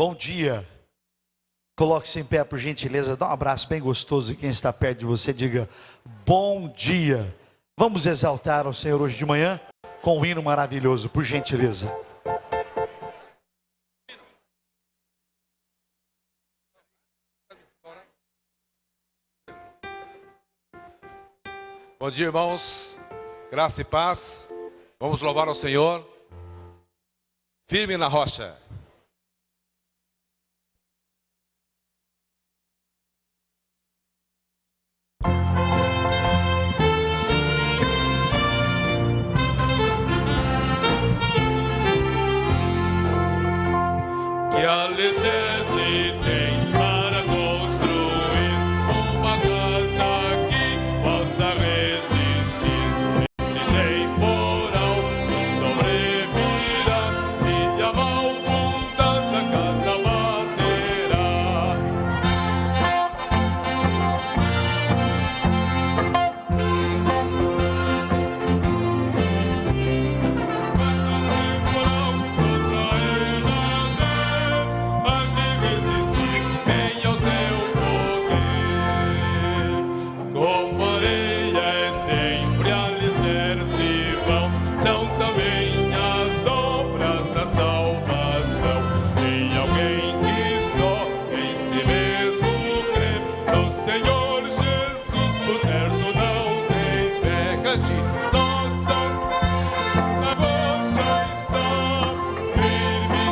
Bom dia. Coloque-se em pé, por gentileza. Dá um abraço bem gostoso. E quem está perto de você, diga bom dia. Vamos exaltar ao Senhor hoje de manhã com um hino maravilhoso, por gentileza. Bom dia, irmãos. Graça e paz. Vamos louvar ao Senhor. Firme na rocha. Que alicerce tens para construir uma casa que possa resistir esse temporal que sobrevirá e a mão cante. Nossa rocha está firme.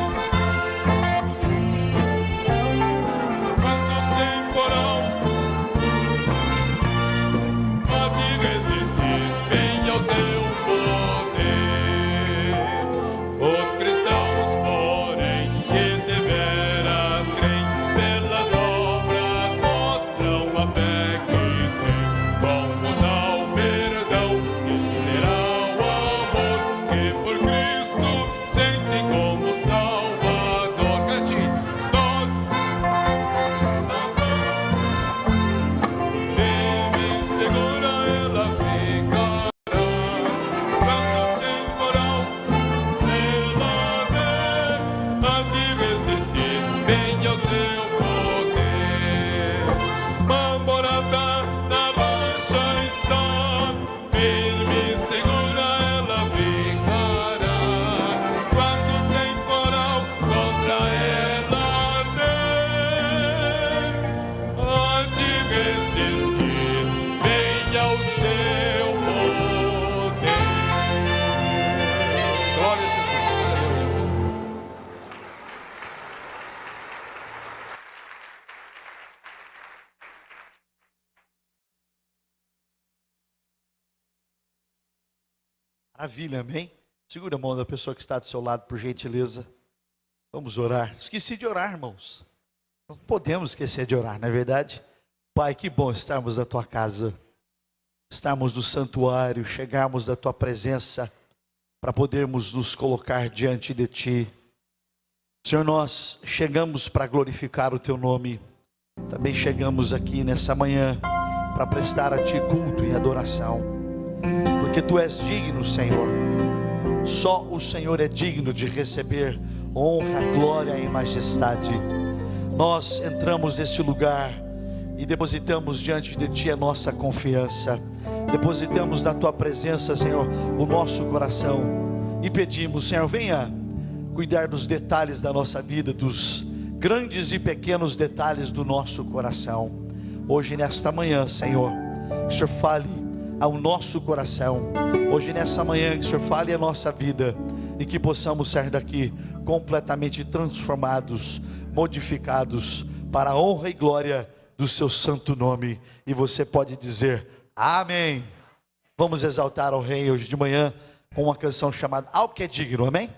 Quando o temporal pode resistir bem ao seu poder. Os cristãos, porém, que deveras creem, pelas obras mostram a fé que tem. Como tal perdão, que será o amor que por Cristo sentem como Salvador. Cante, nós firme, segura ela ficará. Quando o temporal ela der, há de resistir bem ao seu poder. Uma morada na rocha está, firme, segura ela ficará. Quando o temporal contra ela der, há de resistir bem ao seu poder. Glória a Jesus, aleluia. Maravilha, amém? Segura a mão da pessoa que está do seu lado, por gentileza. Vamos orar. Esqueci de orar, irmãos. Não podemos esquecer de orar, não é verdade? Pai, que bom estarmos na tua casa, estarmos no santuário, chegarmos da tua presença para podermos nos colocar diante de ti. Senhor, nós chegamos para glorificar o teu nome. Também chegamos aqui nessa manhã para prestar a ti culto e adoração, porque tu és digno, Senhor. Só o Senhor é digno de receber honra, glória e majestade. Nós entramos neste lugar e depositamos diante de ti a nossa confiança. Depositamos na tua presença, Senhor, o nosso coração e pedimos, Senhor, venha cuidar dos detalhes da nossa vida, dos grandes e pequenos detalhes do nosso coração. Hoje nesta manhã, Senhor, que o Senhor fale ao nosso coração. Hoje nessa manhã, que o Senhor fale a nossa vida e que possamos sair daqui completamente transformados, modificados para a honra e glória do seu santo nome. E você pode dizer amém. Vamos exaltar ao Rei hoje de manhã com uma canção chamada Ao que é Digno, amém?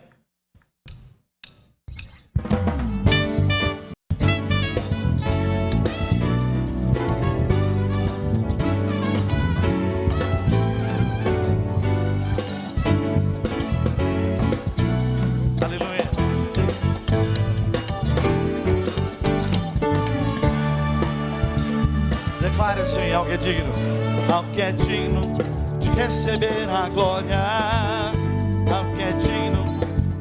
Declare assim, ao que é digno, ao que é digno de receber a glória, ao que é digno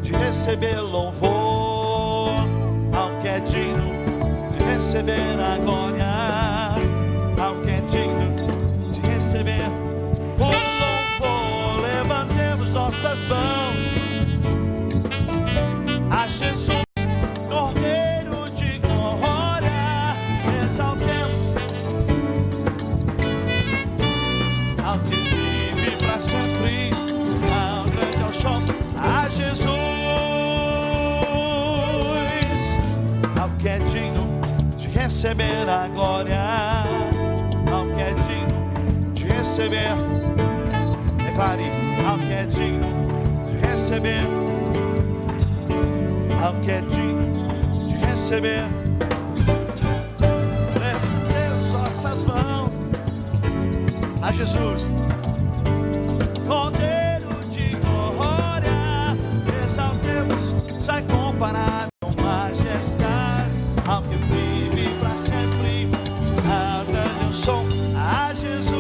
de receber louvor, ao que é digno de receber a glória, ao que é digno de receber o louvor. Levantemos nossas mãos a Jesus, Cordeiro de glória, exaltemos ao que vive para sempre, ao grande, ao chão, a Jesus, ao que é digno de receber a glória, ao que é digno de receber, declare, ao que é digno de receber, ao que é digno de receber. Levantemos nossas mãos a Jesus, Cordeiro de glória, exaltemos sua incomparável majestade, ao que vive para sempre, a grande som, a Jesus.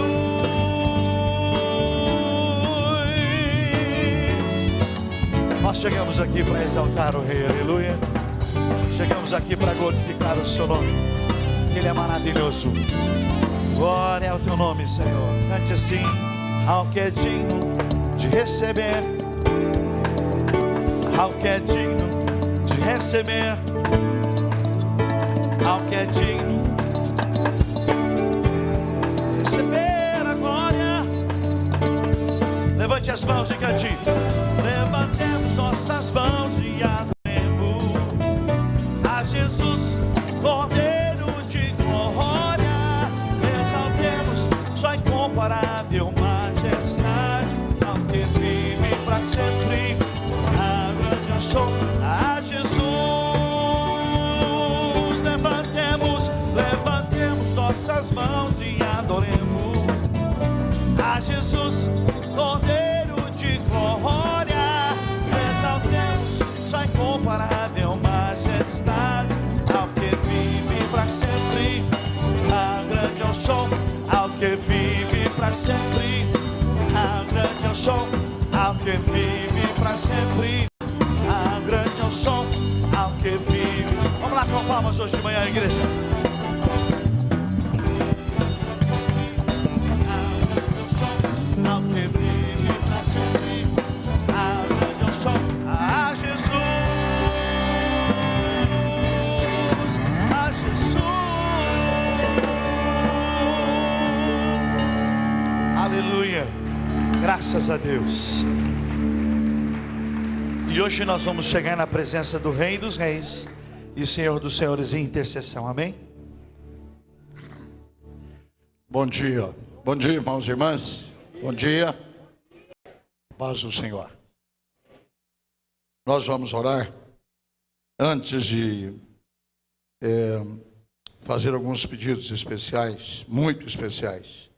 Nós chegamos aqui para exaltar o Rei, aleluia. Chegamos aqui para glorificar o seu nome, que Ele é maravilhoso. Glória ao teu nome, Senhor. Cante assim, ao que é digno de receber, ao que é digno de receber, ao que é digno de receber a glória, Levante as mãos e cante. Levantemos nossas mãos e adoremos a Jesus, Cordeiro de glória. Exaltemos sua incomparável majestade, ao que vive para sempre. A grande eu sou, a Jesus. Levantemos nossas mãos e adoremos a Jesus, Cordeiro de glória. Exaltemos sua incomparável majestade, ao que vive para sempre. A grande eu sou, ao que vive para sempre. A grande eu sou, ao que vive para sempre. A grande eu sou, ao que vive. Vamos lá com palmas hoje de manhã, igreja. Ao que vive para sempre, a grande eu sou, a Jesus, a Jesus. Aleluia, graças a Deus. E hoje nós vamos chegar na presença do Rei dos Reis e Senhor dos Senhores em intercessão, amém? Bom dia, irmãos e irmãs. Bom dia, paz do Senhor. Nós vamos orar. Antes de fazer alguns pedidos especiais, muito especiais.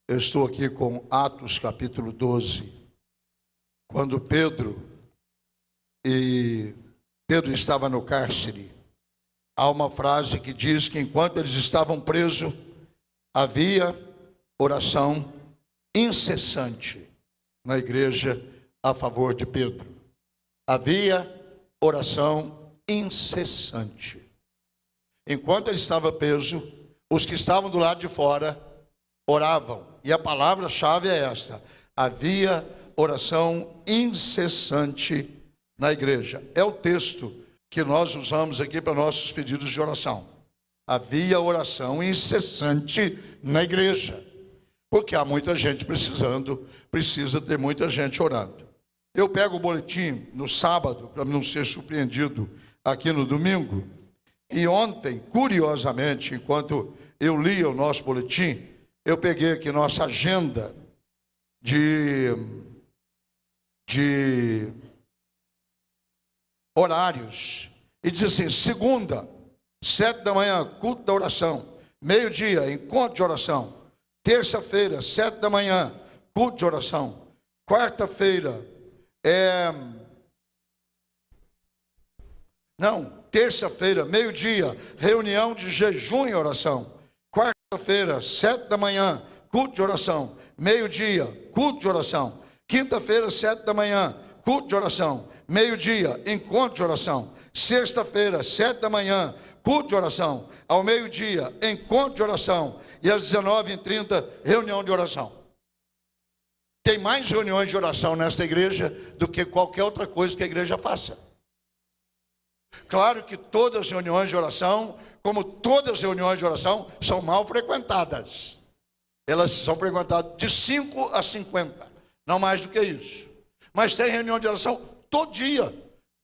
Eu estou aqui com Atos capítulo 12. Quando Pedro estava no cárcere, há uma frase que diz que enquanto eles estavam presos, havia oração incessante na igreja a favor de Pedro. Havia oração incessante. Enquanto ele estava preso, os que estavam do lado de fora oravam. E a palavra-chave é esta: havia oração incessante na igreja. É o texto que nós usamos aqui para nossos pedidos de oração. Havia oração incessante na igreja. Porque há muita gente precisando, precisa ter muita gente orando. Eu pego o boletim no sábado, para não ser surpreendido aqui no domingo. E ontem, curiosamente, enquanto eu lia o nosso boletim, eu peguei aqui nossa agenda de horários. E diz assim: segunda, 7 da manhã, culto da oração. Meio-dia, encontro de oração. Terça-feira, 7 da manhã, culto de oração. Quarta-feira, terça-feira, meio-dia, reunião de jejum e oração. Quarta-feira, 7 da manhã, culto de oração. Meio-dia, culto de oração. Quinta-feira, 7 da manhã, culto de oração. Meio-dia, encontro de oração. Sexta-feira, 7 da manhã, culto de oração. Ao meio-dia, encontro de oração. E às 19h30, reunião de oração. Tem mais reuniões de oração nesta igreja do que qualquer outra coisa que a igreja faça. Claro que todas as reuniões de oração, como todas as reuniões de oração, são mal frequentadas. Elas são frequentadas de 5 a 50, não mais do que isso. Mas tem reunião de oração todo dia,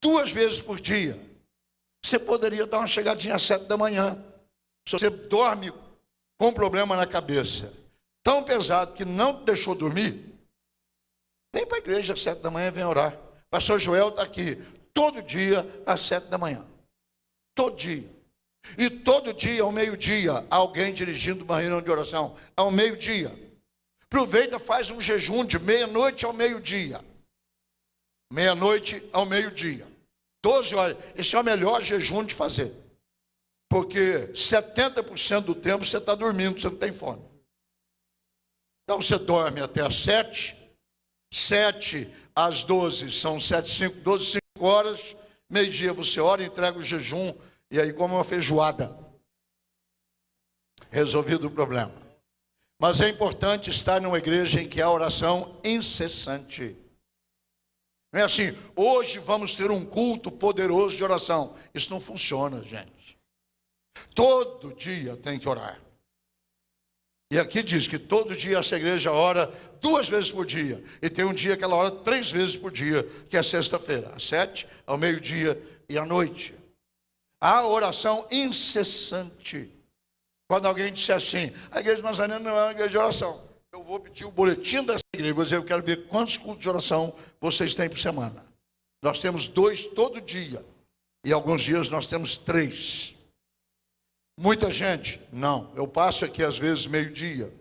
2 vezes por dia. Você poderia dar uma chegadinha às 7 da manhã. Se você dorme com um problema na cabeça, tão pesado que não te deixou dormir, vem para a igreja às 7 da manhã e vem orar. Pastor Joel está aqui todo dia às 7 da manhã. Todo dia. E todo dia, ao meio-dia, alguém dirigindo uma reunião de oração. Ao meio-dia. Aproveita, faz um jejum de meia-noite ao meio-dia. Meia-noite ao meio-dia. 12 horas. Esse é o melhor jejum de fazer. Porque 70% do tempo você está dormindo, você não tem fome. Então você dorme até às 7. 7 às 12, são 7, 5, 12, 5 horas. Meio-dia você ora, entrega o jejum e aí come uma feijoada. Resolvido o problema. Mas é importante estar numa igreja em que há oração incessante. Não é assim, hoje vamos ter um culto poderoso de oração. Isso não funciona, gente. Todo dia tem que orar. E aqui diz que todo dia essa igreja ora 2 vezes por dia. E tem um dia que ela ora 3 vezes por dia, que é sexta-feira, às 7, ao meio-dia e à noite. Há oração incessante. Quando alguém disser assim, a igreja Nazarena não é uma igreja de oração, eu vou pedir o boletim dessa igreja, vou dizer, eu quero ver quantos cultos de oração vocês têm por semana. Nós temos 2 todo dia, e alguns dias nós temos 3. Muita gente, não, eu passo aqui às vezes meio-dia,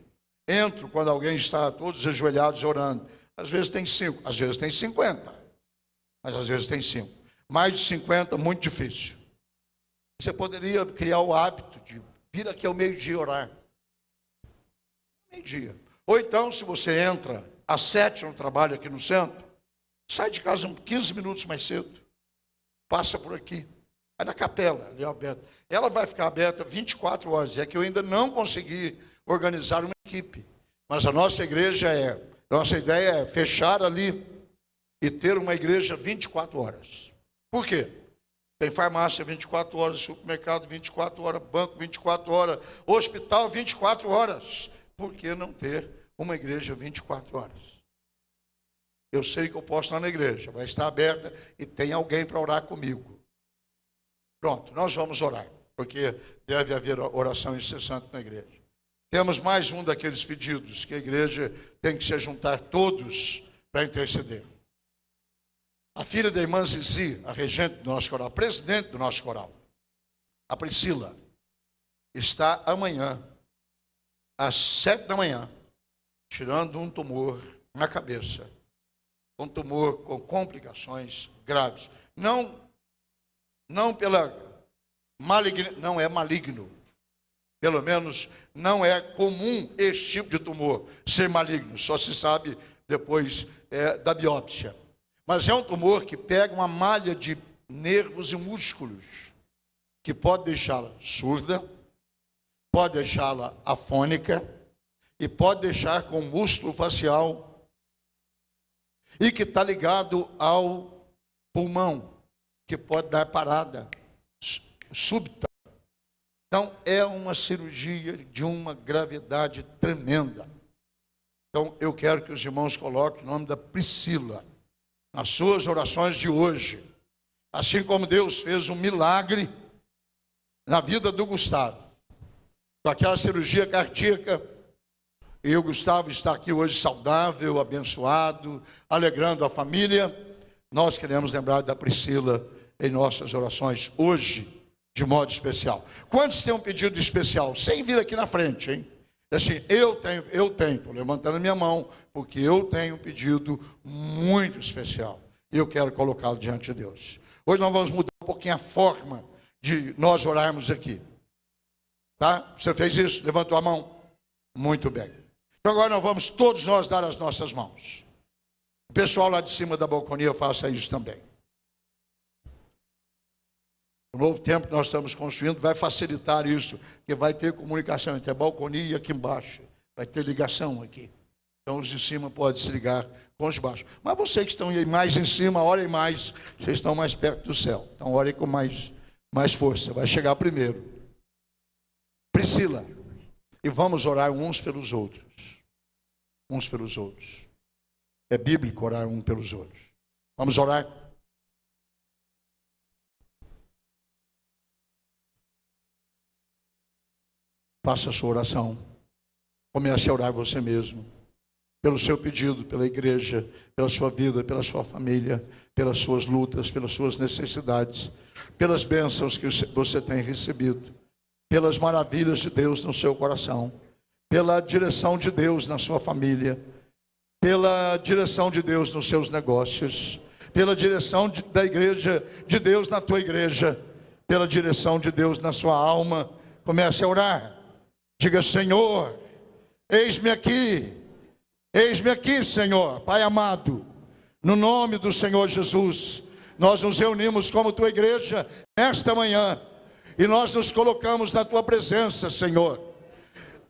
entro quando alguém está todos ajoelhados orando, às vezes tem 5, às vezes tem 50, mas às vezes tem 5. Mais de 50, muito difícil. Você poderia criar o hábito de vir aqui ao meio-dia orar. Meio-dia. Ou então, se você entra às 7 no trabalho aqui no centro, sai de casa 15 minutos mais cedo. Passa por aqui. Vai na capela, ali aberta. Ela vai ficar aberta 24 horas. É que eu ainda não consegui organizar uma equipe. Mas a nossa ideia é fechar ali e ter uma igreja 24 horas. Por quê? Tem farmácia 24 horas, supermercado 24 horas, banco 24 horas, hospital 24 horas. Por que não ter uma igreja 24 horas? Eu sei que eu posso estar na igreja, vai estar aberta e tem alguém para orar comigo. Pronto, nós vamos orar, porque deve haver oração incessante na igreja. Temos mais um daqueles pedidos que a igreja tem que se juntar todos para interceder. A filha da irmã Zizi, a regente do nosso coral, presidente do nosso coral, a Priscila, está amanhã, às 7 da manhã, tirando um tumor na cabeça. Um tumor com complicações graves. Não pela maligno, não é maligno. Pelo menos não é comum este tipo de tumor ser maligno. Só se sabe depois da biópsia. Mas é um tumor que pega uma malha de nervos e músculos, que pode deixá-la surda, pode deixá-la afônica e pode deixar com músculo facial e que está ligado ao pulmão, que pode dar parada súbita. Então, é uma cirurgia de uma gravidade tremenda. Então, eu quero que os irmãos coloquem o nome da Priscila nas suas orações de hoje. Assim como Deus fez um milagre na vida do Gustavo, com aquela cirurgia cardíaca, e o Gustavo está aqui hoje saudável, abençoado, alegrando a família. Nós queremos lembrar da Priscila em nossas orações hoje, de modo especial. Quantos têm um pedido especial? Sem vir aqui na frente, hein? Assim, eu tenho, estou levantando a minha mão, porque eu tenho um pedido muito especial. E eu quero colocá-lo diante de Deus. Hoje nós vamos mudar um pouquinho a forma de nós orarmos aqui. Tá? Você fez isso? Levantou a mão? Muito bem. Então agora todos nós dar as nossas mãos. O pessoal lá de cima da balconia faça isso também. O novo templo que nós estamos construindo vai facilitar isso, porque vai ter comunicação entre a balconia e aqui embaixo. Vai ter ligação aqui. Então os de cima podem se ligar com os de baixo. Mas vocês que estão aí mais em cima, orem mais. Vocês estão mais perto do céu. Então orem com mais força. Vai chegar primeiro. Priscila. E vamos orar uns pelos outros. Uns pelos outros. É bíblico orar um pelos outros. Vamos orar? Faça a sua oração. Comece a orar você mesmo. Pelo seu pedido, pela igreja, pela sua vida, pela sua família, pelas suas lutas, pelas suas necessidades, pelas bênçãos que você tem recebido, pelas maravilhas de Deus no seu coração, pela direção de Deus na sua família, pela direção de Deus nos seus negócios, pela direção da igreja de Deus na tua igreja, pela direção de Deus na sua alma. Comece a orar. Diga: Senhor, eis-me aqui, Senhor, Pai amado, no nome do Senhor Jesus, nós nos reunimos como tua igreja nesta manhã, e nós nos colocamos na tua presença, Senhor.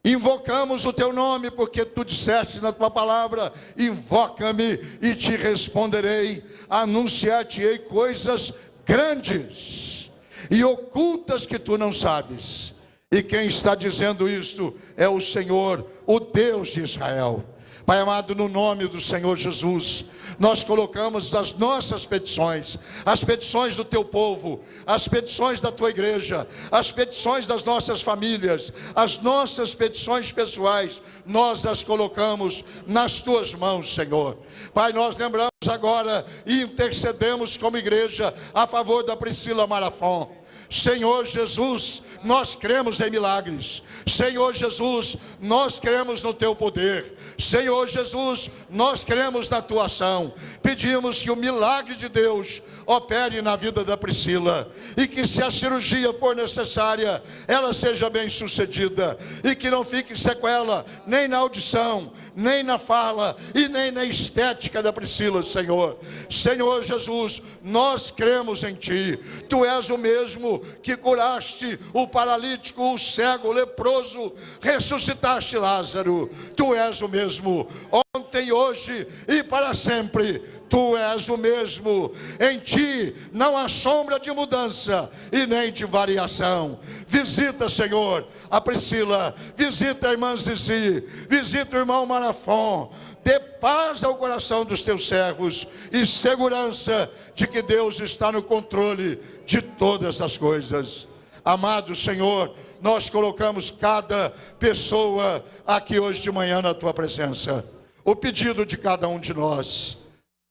Invocamos o teu nome, porque tu disseste na tua palavra: invoca-me e te responderei, anunciar-te-ei coisas grandes e ocultas que tu não sabes. E quem está dizendo isto é o Senhor, o Deus de Israel. Pai amado, no nome do Senhor Jesus, nós colocamos as nossas petições, as petições do teu povo, as petições da tua igreja, as petições das nossas famílias, as nossas petições pessoais, nós as colocamos nas tuas mãos, Senhor. Pai, nós lembramos agora e intercedemos como igreja a favor da Priscila Marafon. Senhor Jesus, nós cremos em milagres. Senhor Jesus, nós cremos no teu poder. Senhor Jesus, nós cremos na tua ação. Pedimos que o milagre de Deus opere na vida da Priscila, e que, se a cirurgia for necessária, ela seja bem sucedida, e que não fique sequela nem na audição, nem na fala e nem na estética da Priscila, Senhor. Senhor Jesus, nós cremos em ti. Tu és o mesmo que curaste o paralítico, o cego, o leproso, ressuscitaste Lázaro. Tu és o mesmo ontem, hoje e para sempre. Tu és o mesmo. Em ti não há sombra de mudança e nem de variação. Visita, Senhor, a Priscila. Visita a irmã Zizi. Visita o irmão Marafon. Dê paz ao coração dos teus servos e segurança de que Deus está no controle de todas as coisas. Amado Senhor, nós colocamos cada pessoa aqui hoje de manhã na tua presença. O pedido de cada um de nós.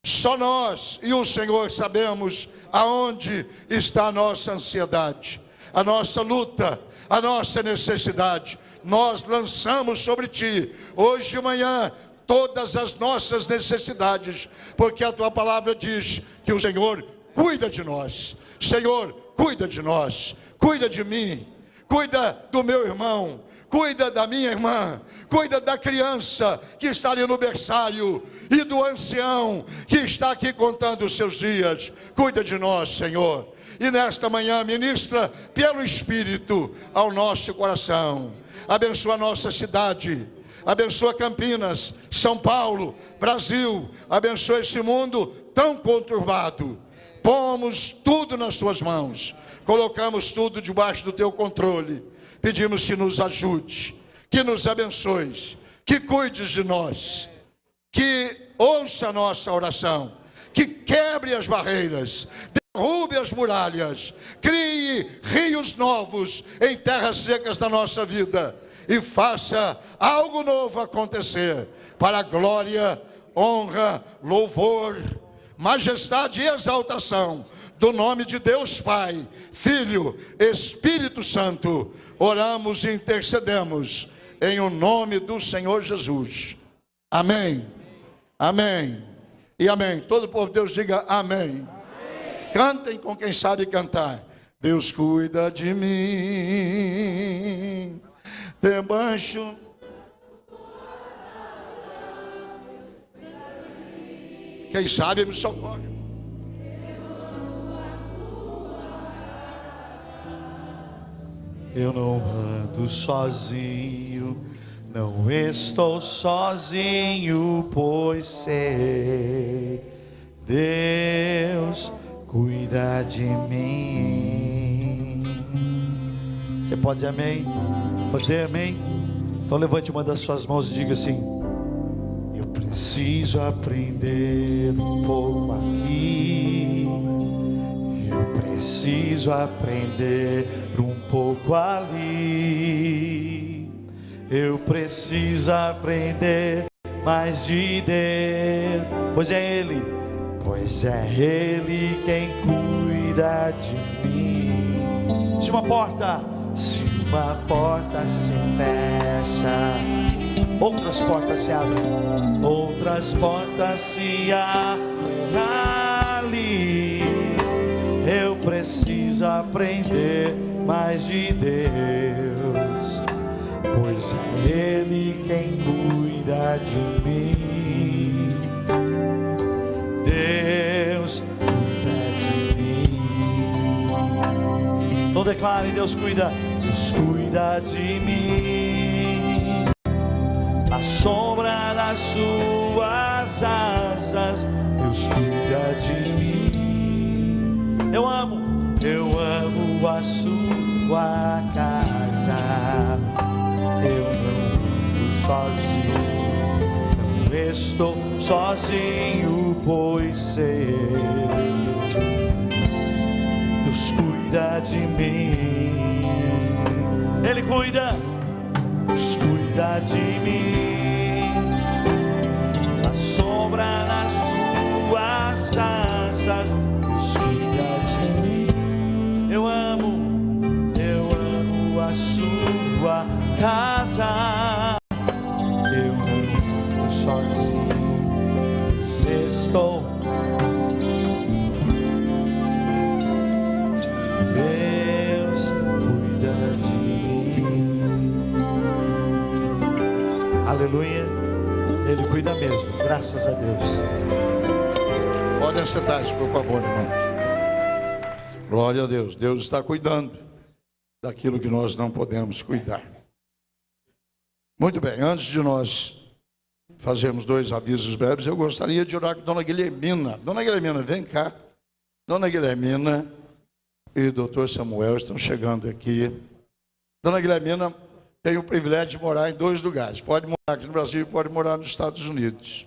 Só nós e o Senhor sabemos aonde está a nossa ansiedade, a nossa luta, a nossa necessidade. Nós lançamos sobre ti hoje de manhã todas as nossas necessidades, porque a tua palavra diz que o Senhor cuida de nós. Senhor, cuida de nós, cuida de mim, cuida do meu irmão, cuida da minha irmã, cuida da criança que está ali no berçário e do ancião que está aqui contando os seus dias. Cuida de nós, Senhor. E nesta manhã ministra pelo Espírito ao nosso coração. Abençoa a nossa cidade, abençoa Campinas, São Paulo, Brasil. Abençoa esse mundo tão conturbado. Pomos tudo nas tuas mãos, colocamos tudo debaixo do teu controle. Pedimos que nos ajude, que nos abençoes, que cuides de nós, que ouça a nossa oração, que quebre as barreiras, derrube as muralhas, crie rios novos em terras secas da nossa vida e faça algo novo acontecer, para a glória, honra, louvor, majestade e exaltação do nome de Deus Pai, Filho, Espírito Santo. Oramos e intercedemos em o nome do Senhor Jesus. Amém, amém e amém. Todo o povo de Deus diga amém. Cantem com quem sabe cantar. Deus cuida de mim debaixo. Quem sabe me socorre. Eu não ando sozinho, não estou sozinho, pois sei, Deus cuida de mim. Você pode dizer amém? Pode dizer amém? Então levante uma das suas mãos e diga assim: eu preciso aprender um pouco aqui, eu preciso aprender um pouco ali, eu preciso aprender mais de Deus, pois é Ele quem cuida de mim. Se uma porta se fecha, outras portas se abrem, outras portas se abrem ali. Eu preciso aprender mais de Deus, pois é Ele quem cuida de mim. Deus cuida de mim. Então declare: Deus cuida de mim. Na sombra das suas asas, Deus cuida de mim. Eu amo a sua casa. estou sozinho, pois sei, Deus cuida de mim. Ele cuida, Deus cuida de mim. A sombra nas suas asas, Deus cuida de mim. Eu amo a sua casa. Eu não estou sozinho, estou. Deus cuida de mim. Aleluia. Ele cuida mesmo, graças a Deus. Podem sentar-se, por favor, irmão. Glória a Deus. Deus está cuidando daquilo que nós não podemos cuidar. Muito bem, antes de nós fazermos 2 avisos breves, eu gostaria de orar com Dona Guilhermina. Dona Guilhermina, vem cá. Dona Guilhermina e o doutor Samuel estão chegando aqui. Dona Guilhermina tem o privilégio de morar em 2 lugares. Pode morar aqui no Brasil e pode morar nos Estados Unidos.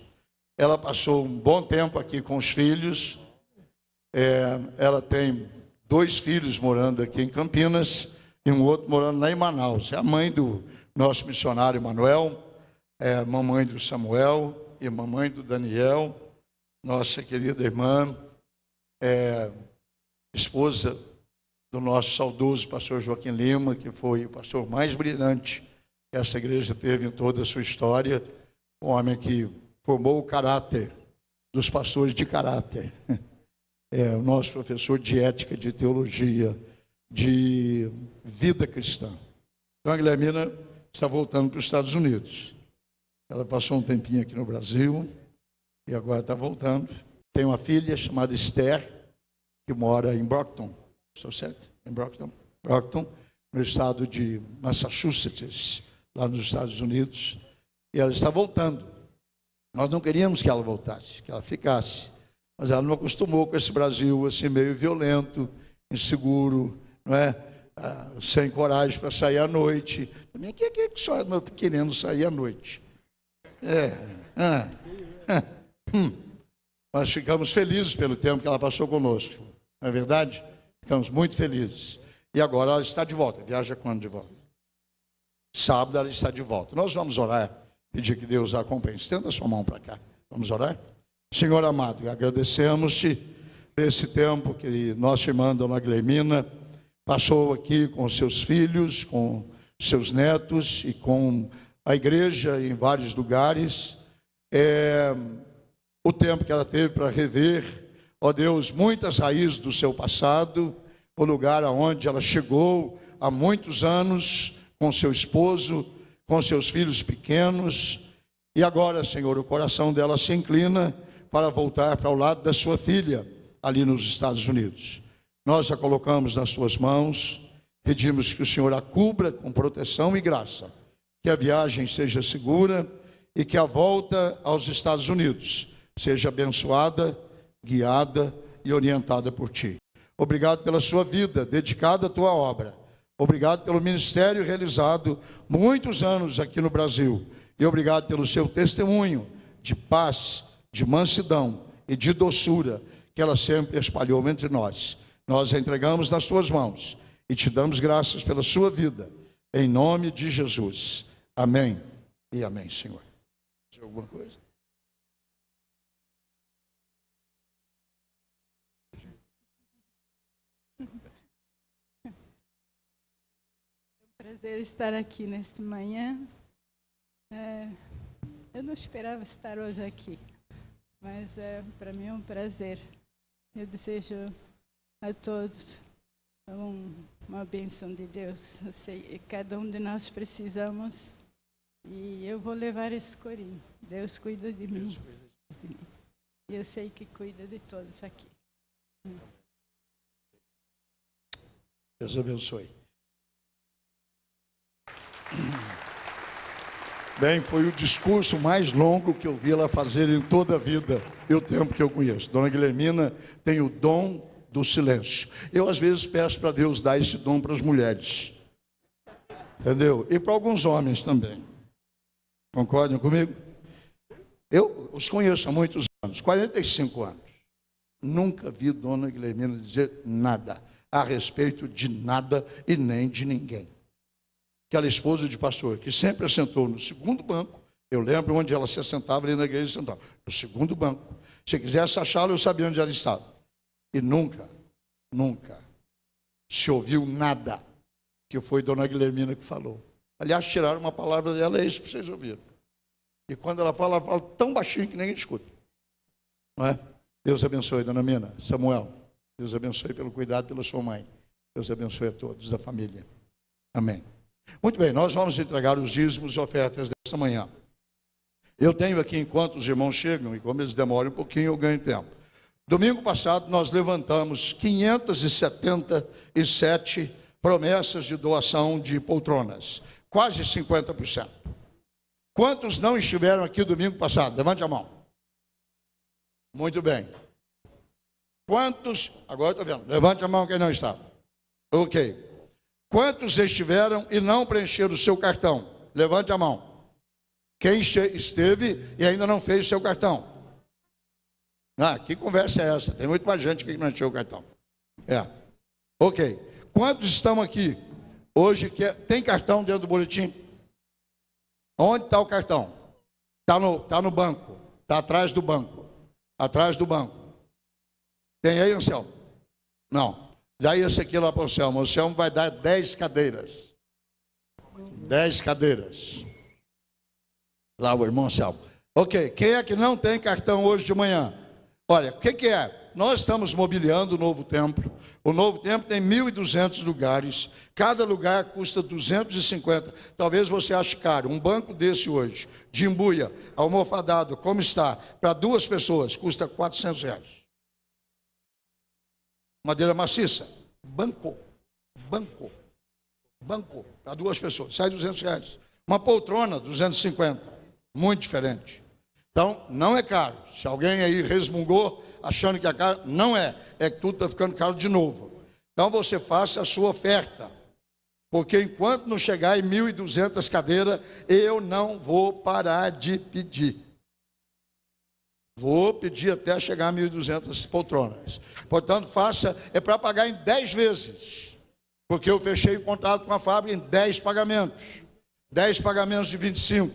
Ela passou um bom tempo aqui com os filhos. Ela tem 2 filhos morando aqui em Campinas e um outro morando lá em Manaus. É a mãe do nosso missionário Manuel, mamãe do Samuel e mamãe do Daniel, nossa querida irmã, esposa do nosso saudoso pastor Joaquim Lima, que foi o pastor mais brilhante que essa igreja teve em toda a sua história, um homem que formou o caráter dos pastores de caráter. O nosso professor de ética, de teologia, de vida cristã. Então a Guilhermina está voltando para os Estados Unidos. Ela passou um tempinho aqui no Brasil e agora está voltando. Tem uma filha chamada Esther, que mora em Brockton. Estou certo? Em Brockton. Brockton, no estado de Massachusetts, lá nos Estados Unidos. E ela está voltando. Nós não queríamos que ela voltasse, que ela ficasse. Mas ela não acostumou com esse Brasil assim meio violento, inseguro, não é? Sem coragem para sair à noite. Também, o que a senhora não está querendo sair à noite? Nós ficamos felizes pelo tempo que ela passou conosco. Não é verdade? Ficamos muito felizes. E agora ela está de volta. Viaja quando de volta? Sábado ela está de volta. Nós vamos orar, pedir que Deus a acompanhe. Estenda a sua mão para cá. Vamos orar? Senhor amado, agradecemos-te por esse tempo que nossa irmã Dona Guilhermina passou aqui com seus filhos, com seus netos e com a igreja em vários lugares. O tempo que ela teve para rever, ó Deus, muitas raízes do seu passado, o lugar aonde ela chegou há muitos anos com seu esposo, com seus filhos pequenos. E agora, Senhor, o coração dela se inclina para voltar para o lado da sua filha, ali nos Estados Unidos. Nós a colocamos nas suas mãos, pedimos que o Senhor a cubra com proteção e graça, que a viagem seja segura e que a volta aos Estados Unidos seja abençoada, guiada e orientada por Ti. Obrigado pela sua vida dedicada à Tua obra. Obrigado pelo ministério realizado muitos anos aqui no Brasil. E obrigado pelo seu testemunho de paz, de mansidão e de doçura que ela sempre espalhou entre nós. Nós a entregamos nas Tuas mãos e Te damos graças pela sua vida. Em nome de Jesus. Amém e amém, Senhor. Tem alguma coisa? É um prazer estar aqui nesta manhã. Eu não esperava estar hoje aqui, mas para mim é um prazer. Eu desejo a todos uma bênção de Deus. Eu sei que cada um de nós precisamos e eu vou levar esse corinho. Deus cuida de mim. E eu sei que cuida de todos aqui. Deus abençoe. Bem, foi o discurso mais longo que eu vi ela fazer em toda a vida e o tempo que eu conheço. Dona Guilhermina tem o dom do silêncio. Eu, às vezes, peço para Deus dar esse dom para as mulheres. Entendeu? E para alguns homens também. Concordam comigo? Eu os conheço há muitos anos, 45 anos. Nunca vi Dona Guilhermina dizer nada a respeito de nada e nem de ninguém. Aquela esposa de pastor que sempre assentou no segundo banco, eu lembro onde ela se assentava ali na igreja central, no segundo banco. Se quisesse achá-la, eu sabia onde ela estava. E nunca se ouviu nada que foi Dona Guilhermina que falou. Aliás, tiraram uma palavra dela, é isso que vocês ouviram. E quando ela fala tão baixinho que ninguém escuta. Não é? Deus abençoe, Dona Mina, Samuel. Deus abençoe pelo cuidado pela sua mãe. Deus abençoe a todos da família. Amém. Muito bem, nós vamos entregar os dízimos e ofertas desta manhã. Eu tenho aqui, enquanto os irmãos chegam, e como eles demoram um pouquinho, eu ganho tempo. Domingo passado, nós levantamos 577 promessas de doação de poltronas. Quase 50%. Quantos não estiveram aqui domingo passado? Levante a mão. Muito bem. Quantos, agora estou vendo, levante a mão quem não está. Ok. Quantos estiveram e não preencheram o seu cartão? Levante a mão. Quem esteve e ainda não fez o seu cartão? Ah, que conversa é essa? Tem muito mais gente que não encheu o cartão. Ok. Quantos estão aqui hoje que tem cartão dentro do boletim? Onde está o cartão? Está no banco. Está atrás do banco. Atrás do banco. Tem aí, Anselmo? Não. Daí esse aqui lá para o Anselmo. O Anselmo vai dar 10 cadeiras. 10 cadeiras. Lá o irmão Anselmo. Ok. Quem é que não tem cartão hoje de manhã? Olha, o que é? Nós estamos mobiliando o Novo Templo. O Novo Templo tem 1.200 lugares. Cada lugar custa 250. Talvez você ache caro. Um banco desse hoje, de embuia, almofadado, como está, para 2 pessoas, custa R$400. Madeira maciça. Banco. Para 2 pessoas. Sai R$200. Uma poltrona, 250. Muito diferente. Então, não é caro. Se alguém aí resmungou, achando que é caro, não é. É que tudo está ficando caro de novo. Então, você faça a sua oferta. Porque enquanto não chegar em 1.200 cadeiras, eu não vou parar de pedir. Vou pedir até chegar a 1.200 poltronas. Portanto, faça, é para pagar em 10 vezes. Porque eu fechei o contrato com a fábrica em 10 pagamentos. 10 pagamentos de 25.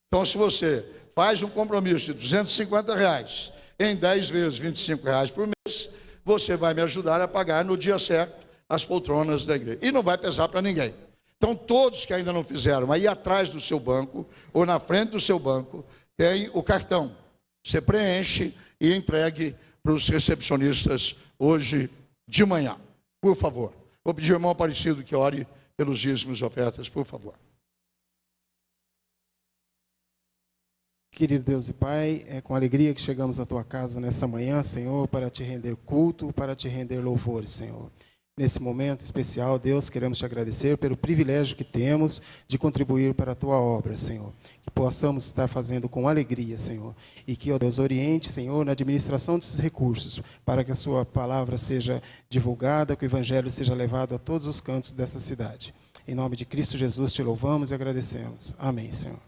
Então, se você faz um compromisso de R$250 em 10 vezes R$25 por mês, você vai me ajudar a pagar no dia certo as poltronas da igreja. E não vai pesar para ninguém. Então, todos que ainda não fizeram, aí atrás do seu banco, ou na frente do seu banco, tem o cartão. Você preenche e entregue para os recepcionistas hoje de manhã. Por favor. Vou pedir ao irmão Aparecido que ore pelos dízimos e ofertas, por favor. Querido Deus e Pai, é com alegria que chegamos à Tua casa nessa manhã, Senhor, para Te render culto, para Te render louvores, Senhor. Nesse momento especial, Deus, queremos Te agradecer pelo privilégio que temos de contribuir para a Tua obra, Senhor. Que possamos estar fazendo com alegria, Senhor. E que, ó Deus, oriente, Senhor, na administração desses recursos, para que a Sua palavra seja divulgada, que o Evangelho seja levado a todos os cantos dessa cidade. Em nome de Cristo Jesus, Te louvamos e agradecemos. Amém, Senhor.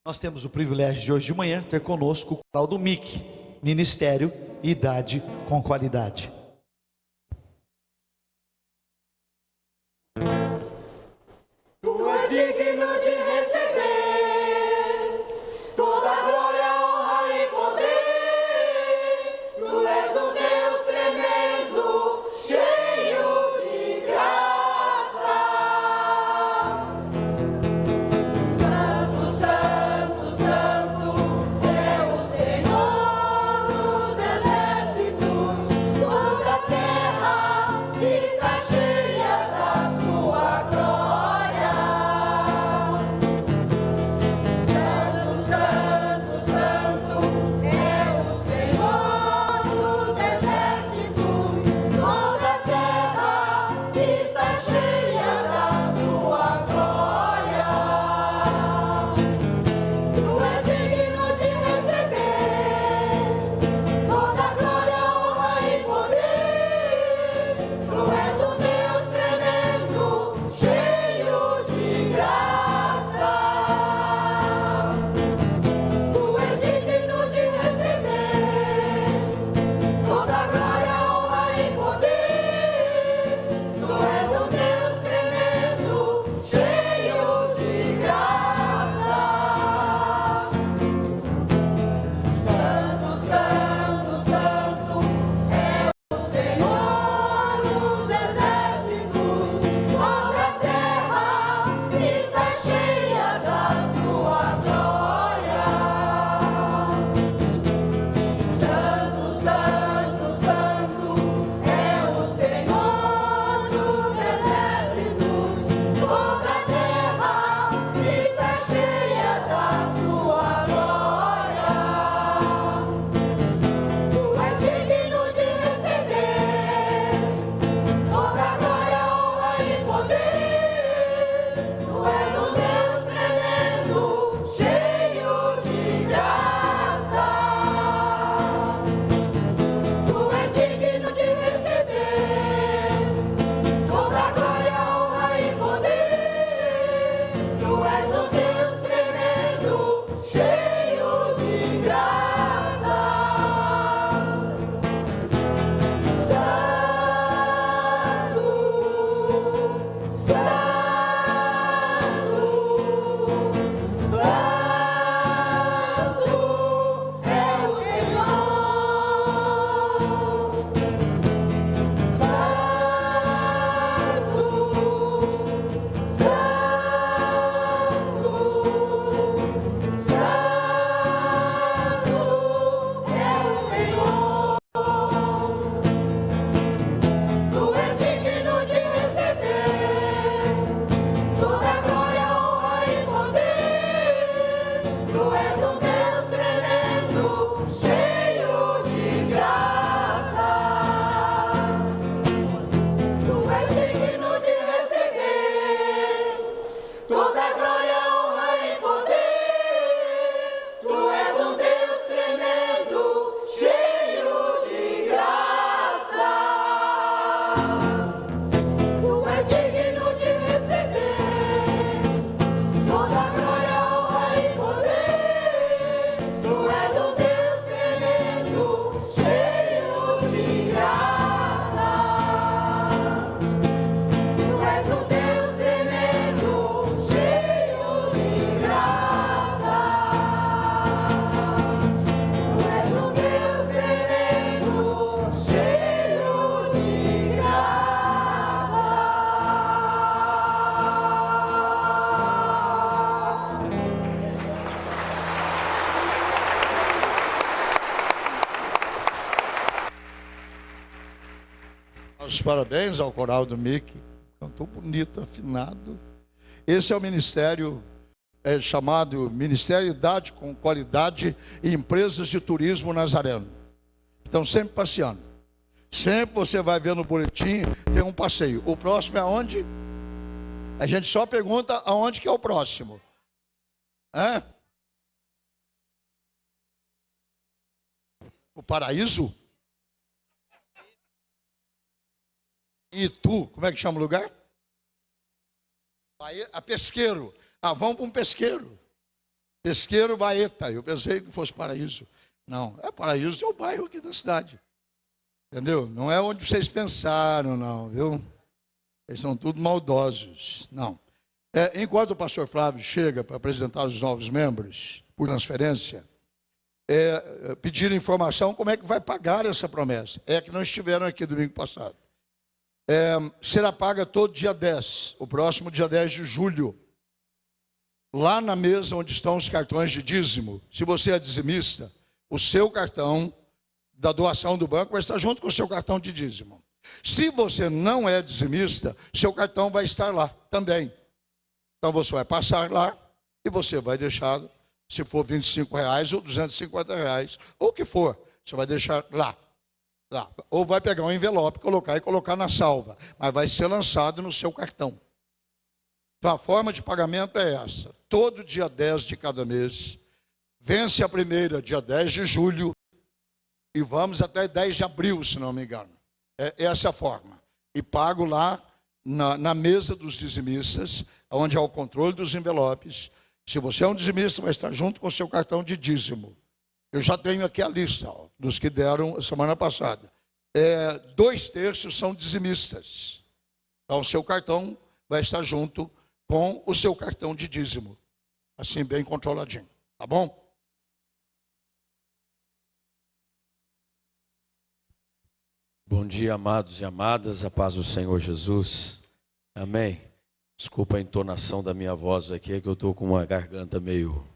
Nós temos o privilégio de hoje de manhã ter conosco o coral do MIC, Ministério e Idade com Qualidade. Tu és digno de receber toda glória, honra e poder. Tu és um Deus tremendo, cheio de graça. Santo, Santo, Santo é o Senhor dos exércitos. Toda a terra está cheia da sua glória. Santo, Santo, Santo é o Senhor dos exércitos. Toda a terra está cheia da sua glória. Tu és digno de receber toda glória, honra e poder. Tu és um Deus tremendo, cheio de graça. Tu és digno de receber toda glória, honra e poder. Tu és um Deus tremendo, cheio de graça. Santo, Santo, Santo é o Senhor dos exércitos. Toda a terra está cheia da sua glória. Santo, Santo, Santo é o Senhor dos exércitos. Toda a terra está cheia da sua glória. Tu és digno de receber toda glória, honra e poder. Tu és um Deus tremendo, cheio de graça. Tu és digno de receber toda glória, honra e poder. Tu és um Deus tremendo, cheio de graça. Santo, Santo, Santo é o Senhor. Tu és digno de receber toda glória, honra e poder. Tu és um Deus tremendo, cheio de graça. Tu és digno de receber toda glória, honra e poder. Tu és um Deus tremendo, cheio de graça. Tu és digno de receber toda glória, honra e poder. Tu és um Deus tremendo, cheio de graça. Tu és um Deus tremendo, cheio de graça. Tu és um Deus tremendo, cheio de Os parabéns ao coral do MIC. Cantou bonito, afinado. Esse é o ministério chamado Ministério Idade com Qualidade e Empresas de Turismo Nazareno. Então, sempre passeando. Sempre você vai ver no boletim, tem um passeio. O próximo é aonde? A gente só pergunta aonde que é o próximo. Hã? O Paraíso? Itu, como é que chama o lugar? A Pesqueiro. Ah, vamos para um pesqueiro. Pesqueiro Baeta. Eu pensei que fosse Paraíso. Não, Paraíso é o bairro aqui da cidade. Entendeu? Não é onde vocês pensaram, não, viu? Eles são tudo maldosos. Não. Enquanto o pastor Flávio chega para apresentar os novos membros, por transferência, pedir informação como é que vai pagar essa promessa. Que não estiveram aqui domingo passado. Será paga todo dia 10, o próximo dia 10 de julho. Lá na mesa onde estão os cartões de dízimo, se você é dizimista, o seu cartão da doação do banco vai estar junto com o seu cartão de dízimo. Se você não é dizimista, seu cartão vai estar lá também. Então você vai passar lá e você vai deixar, se for R$25 ou R$250, ou o que for, você vai deixar lá. Ou vai pegar um envelope, colocar na salva, mas vai ser lançado no seu cartão. Então a forma de pagamento é essa: todo dia 10 de cada mês, vence a primeira dia 10 de julho e vamos até 10 de abril, se não me engano. Essa é a forma. E pago lá na mesa dos dizimistas, onde há o controle dos envelopes. Se você é um dizimista, vai estar junto com o seu cartão de dízimo. Eu já tenho aqui a lista dos que deram semana passada. 2/3 são dizimistas. Então, o seu cartão vai estar junto com o seu cartão de dízimo. Assim, bem controladinho. Tá bom? Bom dia, amados e amadas. A paz do Senhor Jesus. Amém. Desculpa a entonação da minha voz aqui, é que eu estou com uma garganta meio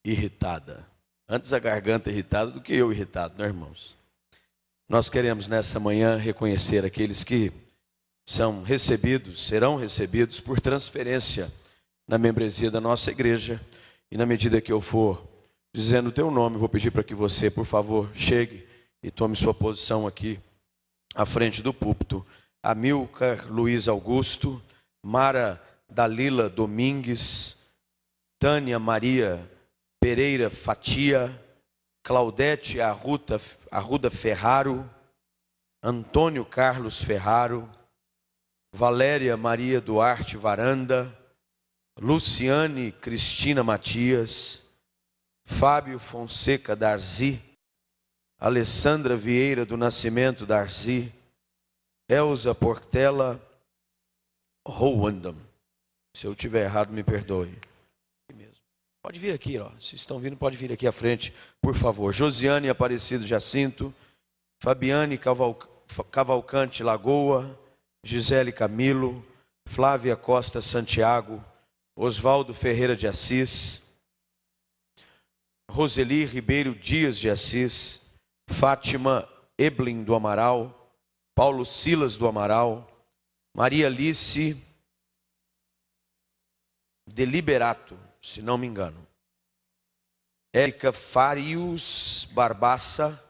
irritada. Antes a garganta irritada do que eu irritado, né, irmãos? Nós queremos nessa manhã reconhecer aqueles que serão recebidos por transferência na membresia da nossa igreja. E na medida que eu for dizendo o teu nome, vou pedir para que você, por favor, chegue e tome sua posição aqui à frente do púlpito. Amilcar Luiz Augusto, Mara Dalila Domingues, Tânia Maria Pereira Fatia, Claudete Arruda Ferraro, Antônio Carlos Ferraro, Valéria Maria Duarte Varanda, Luciane Cristina Matias, Fábio Fonseca Darzi, Alessandra Vieira do Nascimento Darzi, Elza Portela Rowandam. Se eu tiver errado, me perdoe. Pode vir aqui, ó. Se estão vindo, pode vir aqui à frente, por favor. Josiane Aparecido Jacinto, Fabiane Cavalcante Lagoa, Gisele Camilo, Flávia Costa Santiago, Oswaldo Ferreira de Assis, Roseli Ribeiro Dias de Assis, Fátima Eblin do Amaral, Paulo Silas do Amaral, Maria Alice Deliberato, se não me engano, Érica Farius Barbassa,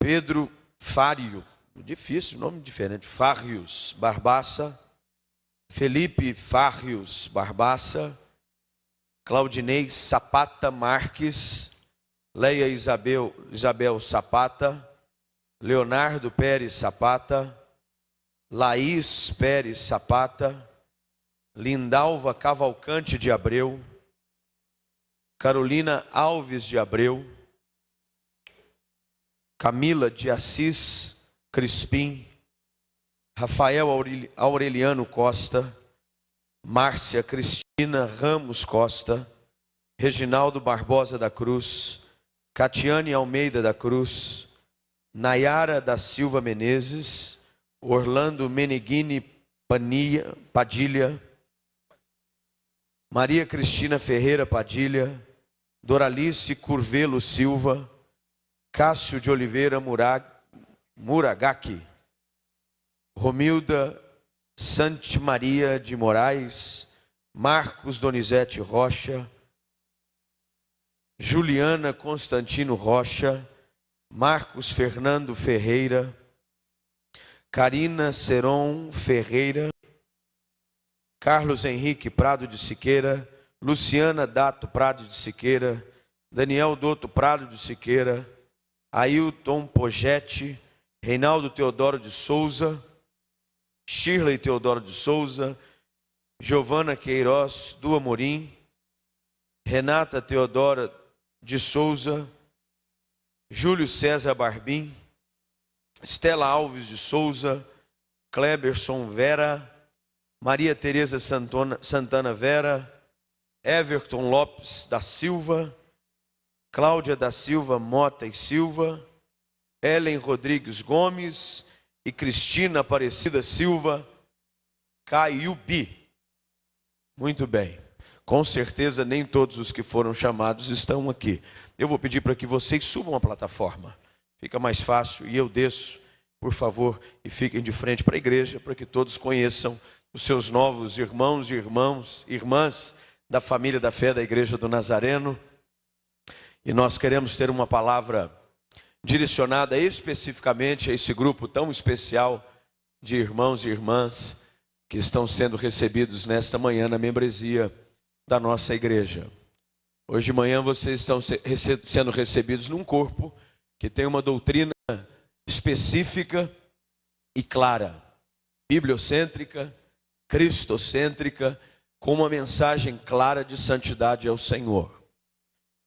Pedro Fário, difícil, nome diferente, Farius Barbassa, Felipe Farius Barbassa, Claudinei Sapata Marques, Leia Isabel Sapata, Leonardo Pérez Sapata, Laís Pérez Sapata, Lindalva Cavalcante de Abreu, Carolina Alves de Abreu, Camila de Assis Crispim, Rafael Aureliano Costa, Márcia Cristina Ramos Costa, Reginaldo Barbosa da Cruz, Catiane Almeida da Cruz, Nayara da Silva Menezes, Orlando Meneghini Padilha, Maria Cristina Ferreira Padilha, Doralice Curvelo Silva, Cássio de Oliveira Muragaki, Romilda Santimaria de Moraes, Marcos Donizete Rocha, Juliana Constantino Rocha, Marcos Fernando Ferreira, Karina Seron Ferreira, Carlos Henrique Prado de Siqueira, Luciana Dato Prado de Siqueira, Daniel Doto Prado de Siqueira, Ailton Pogete, Reinaldo Teodoro de Souza, Shirley Teodoro de Souza, Giovana Queiroz do Amorim, Renata Teodora de Souza, Júlio César Barbim, Estela Alves de Souza, Kleberson Vera, Maria Tereza Santana Vera, Everton Lopes da Silva, Cláudia da Silva Mota e Silva, Ellen Rodrigues Gomes e Cristina Aparecida Silva Caiubi. Muito bem. Com certeza nem todos os que foram chamados estão aqui. Eu vou pedir para que vocês subam a plataforma. Fica mais fácil e eu desço, por favor, e fiquem de frente para a igreja, para que todos conheçam os seus novos irmãos e irmãs da família da fé da Igreja do Nazareno. E nós queremos ter uma palavra direcionada especificamente a esse grupo tão especial de irmãos e irmãs que estão sendo recebidos nesta manhã na membresia da nossa igreja. Hoje de manhã vocês estão sendo recebidos num corpo que tem uma doutrina específica e clara, bibliocêntrica, cristocêntrica, com uma mensagem clara de santidade ao Senhor.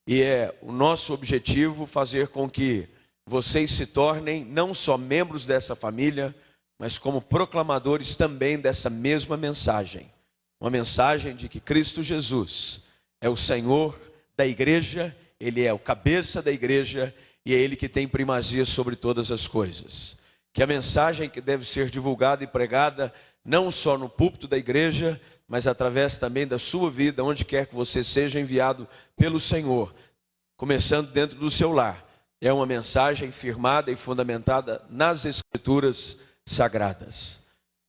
E é o nosso objetivo fazer com que vocês se tornem não só membros dessa família, mas como proclamadores também dessa mesma mensagem. Uma mensagem de que Cristo Jesus é o Senhor da igreja, Ele é o cabeça da igreja e é Ele que tem primazia sobre todas as coisas. Que a mensagem que deve ser divulgada e pregada não só no púlpito da igreja, mas através também da sua vida, onde quer que você seja enviado pelo Senhor, começando dentro do seu lar. É uma mensagem firmada e fundamentada nas Escrituras sagradas.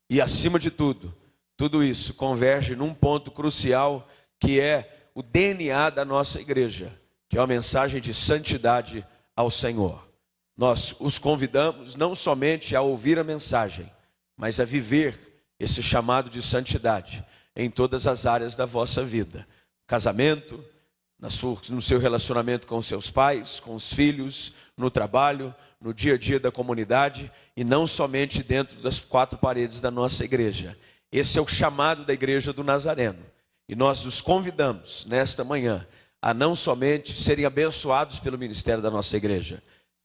E acima de tudo, tudo isso converge num ponto crucial que é o DNA da nossa igreja, que é uma mensagem de santidade ao Senhor. Nós os convidamos não somente a ouvir a mensagem, mas a viver esse chamado de santidade em todas as áreas da vossa vida. Casamento, no seu relacionamento com seus pais, com os filhos, no trabalho, no dia a dia da comunidade e não somente dentro das quatro paredes da nossa igreja. Esse é o chamado da Igreja do Nazareno. E nós os convidamos nesta manhã a não somente serem abençoados pelo ministério da nossa igreja,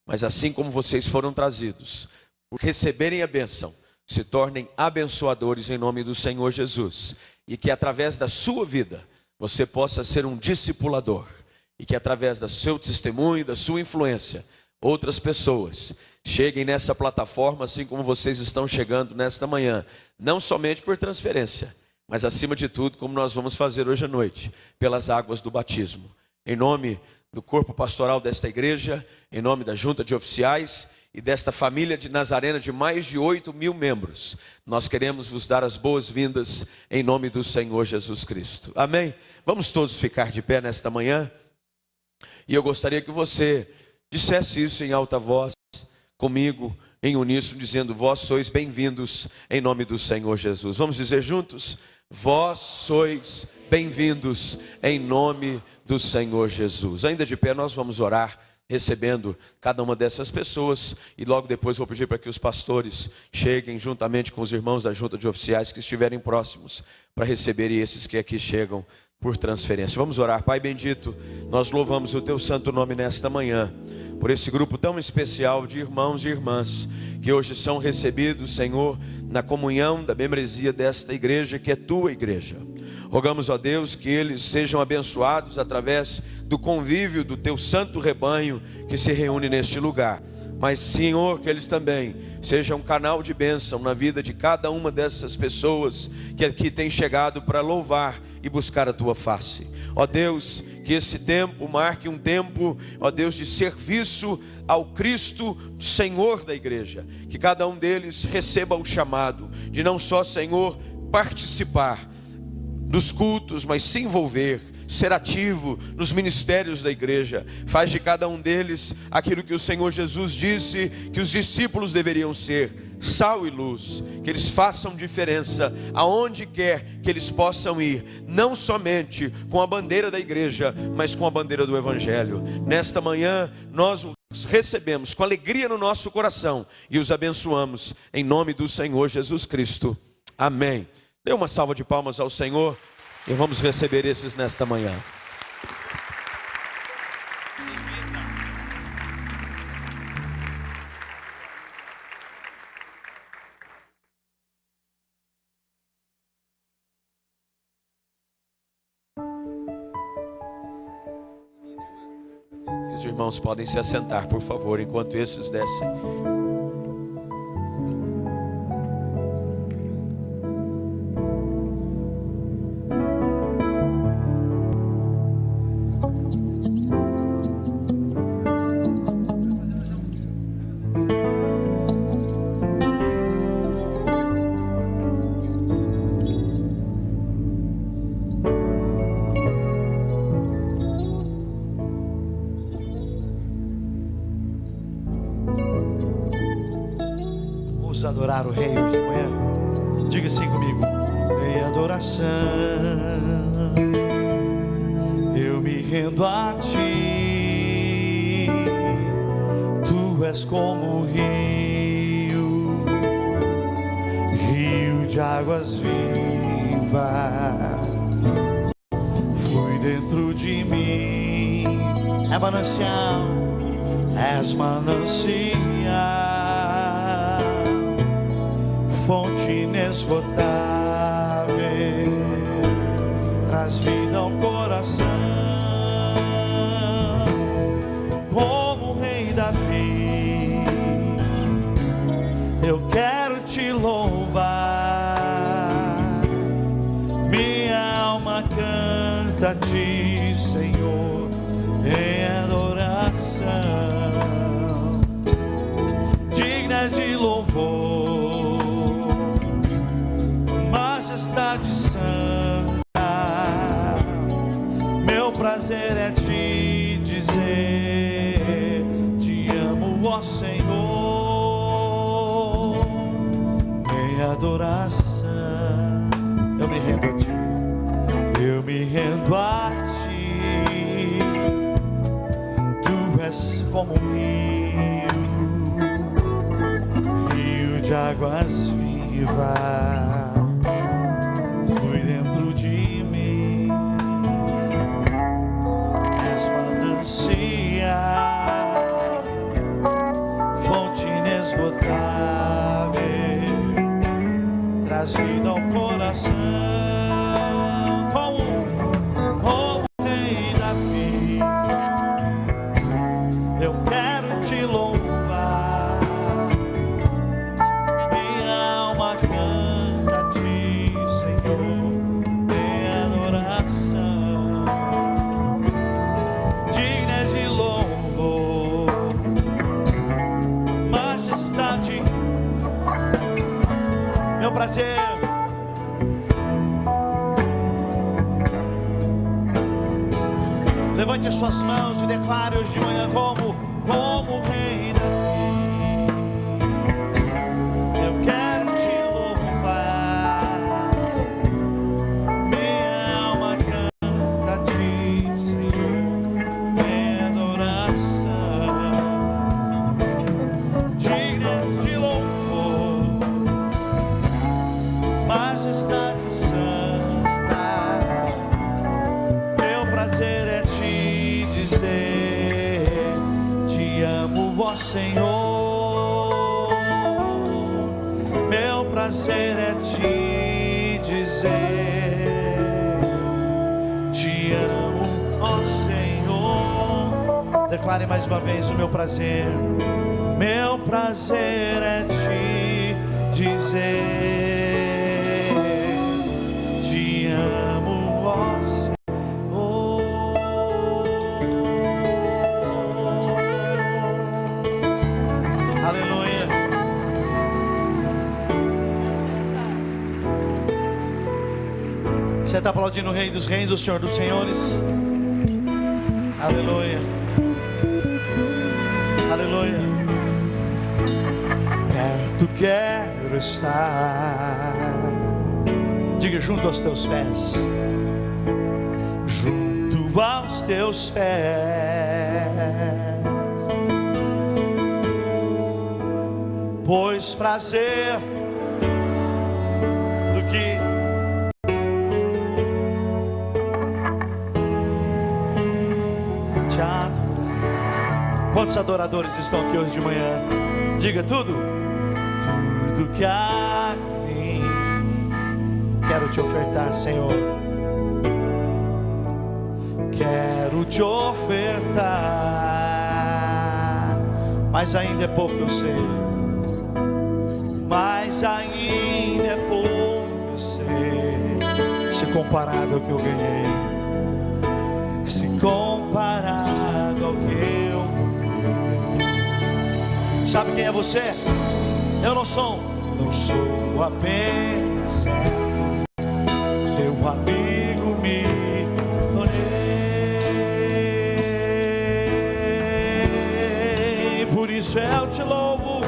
mas assim como vocês foram trazidos, por receberem a bênção, se tornem abençoadores em nome do Senhor Jesus. E que através da sua vida, você possa ser um discipulador. E que através do seu testemunho, da sua influência, outras pessoas cheguem nessa plataforma, assim como vocês estão chegando nesta manhã. Não somente por transferência, mas acima de tudo, como nós vamos fazer hoje à noite, pelas águas do batismo. Em nome do corpo pastoral desta igreja, em nome da junta de oficiais e desta família de Nazarena de mais de 8.000 membros, nós queremos vos dar as boas-vindas em nome do Senhor Jesus Cristo. Amém? Vamos todos ficar de pé nesta manhã. E eu gostaria que você dissesse isso em alta voz comigo, em uníssono, dizendo: vós sois bem-vindos em nome do Senhor Jesus. Vamos dizer juntos: vós sois bem-vindos em nome do Senhor Jesus. Ainda de pé, nós vamos orar, recebendo cada uma dessas pessoas, e logo depois vou pedir para que os pastores cheguem juntamente com os irmãos da junta de oficiais que estiverem próximos, para receberem esses que aqui chegam por transferência. Vamos orar. Pai bendito, nós louvamos o teu santo nome nesta manhã, por esse grupo tão especial de irmãos e irmãs, que hoje são recebidos, Senhor, na comunhão da membresia desta igreja, que é tua igreja. Rogamos a Deus que eles sejam abençoados através do convívio do teu santo rebanho que se reúne neste lugar. Mas, Senhor, que eles também sejam um canal de bênção na vida de cada uma dessas pessoas que aqui têm chegado para louvar e buscar a tua face. Ó Deus, que esse tempo marque um tempo, ó Deus, de serviço ao Cristo, Senhor da igreja. Que cada um deles receba o chamado de não só, Senhor, participar dos cultos, mas se envolver, ser ativo nos ministérios da igreja. Faz de cada um deles aquilo que o Senhor Jesus disse que os discípulos deveriam ser: sal e luz. Que eles façam diferença aonde quer que eles possam ir, não somente com a bandeira da igreja, mas com a bandeira do Evangelho. Nesta manhã nós os recebemos com alegria no nosso coração e os abençoamos em nome do Senhor Jesus Cristo. Amém. Dê uma salva de palmas ao Senhor e vamos receber esses nesta manhã. Os irmãos podem se assentar, por favor, enquanto esses descem. Vamos adorar o Rei hoje de manhã. Diga assim comigo: em adoração eu me rendo a ti. Tu és como um rio, rio de águas vivas, flui dentro de mim. É manancial, és manancial, fonte inesgotável, traz vida ao coração. Como o rei Davi, eu quero te louvar. Minha alma canta a ti, Senhor, em adoração, digna de louvor, majestade santa. Meu prazer é te dizer: te amo, ó Senhor, em adoração. Eu me rendo a ti, eu me rendo a ti. Tu és como um rio de águas vivas, flui dentro de mim. És manancial, fonte inesgotável, traz vida ao coração. Como o rei Davi, eu quero te louvar. Minha alma canta a ti, Senhor, em adoração, digna de louvor, majestade. Meu prazer, levante as suas mãos e declare hoje de manhã como o rei Davi. Eu quero te louvar. Minha alma canta a ti, Senhor, em adoração, digna de louvor, majestade santa. Meu prazer é te dizer: te amo, ó Senhor. Meu prazer é te dizer: te amo, ó Senhor. Declare mais uma vez o meu prazer. Meu prazer é te dizer: te amo, ó Senhor. Aleluia. Você está aplaudindo o Rei dos Reis, o Senhor dos Senhores? Aleluia. Aleluia. Perto quero estar. Diga: junto aos teus pés. Junto aos teus pés. Pois prazer do que te adorar. Quantos adoradores estão aqui hoje de manhã? Diga: tudo que há em mim quero te ofertar, Senhor. Quero te ofertar. Mas ainda é pouco, eu sei. Mas ainda é pouco, eu sei. Se comparado ao que eu ganhei, se comparado ao que eu ganhei. Sabe quem é você? Eu não sou apenas teu amigo, me tornei. Por isso eu te louvo,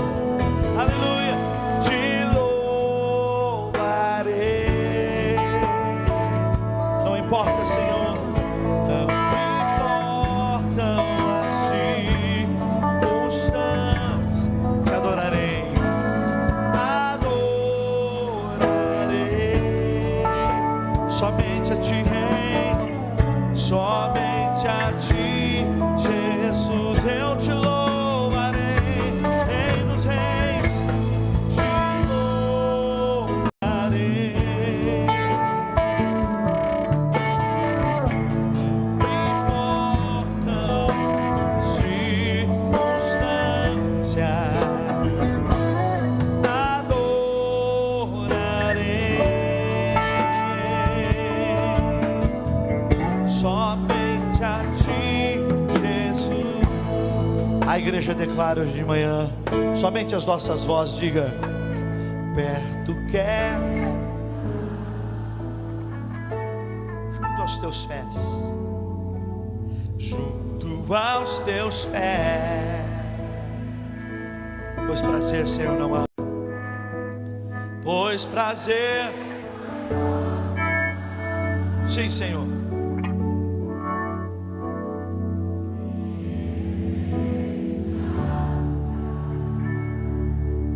aleluia, te louvarei. Não importa, Senhor, não importam as circunstâncias, te adorarei. Somente a ti, Rei, somente a ti, Jesus, eu te louvarei, Rei dos reis, te louvarei. Não importam as circunstâncias, somente a ti, Jesus. A igreja declara hoje de manhã, somente as nossas vozes, diga: perto quero, junto aos teus pés, junto aos teus pés, pois prazer, Senhor, não há, pois prazer, sim, Senhor.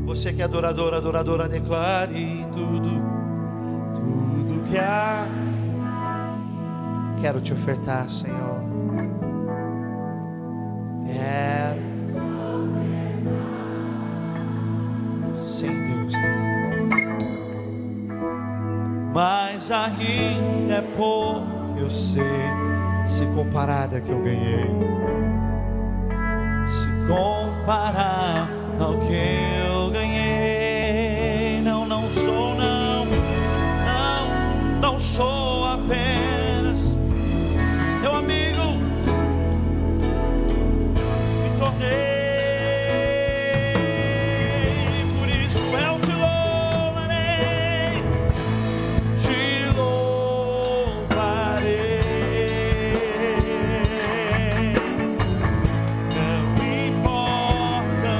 Você que é adorador, adoradora, declare tudo que há. Quero te ofertar, Senhor. Quero. Sim, Deus querido. Mas ainda é pouco, eu sei, se comparada que eu ganhei, se comparar ao que eu ganhei. Não sou, não sou apenas teu amigo, me tornei. Por isso eu te louvarei, te louvarei. Não importam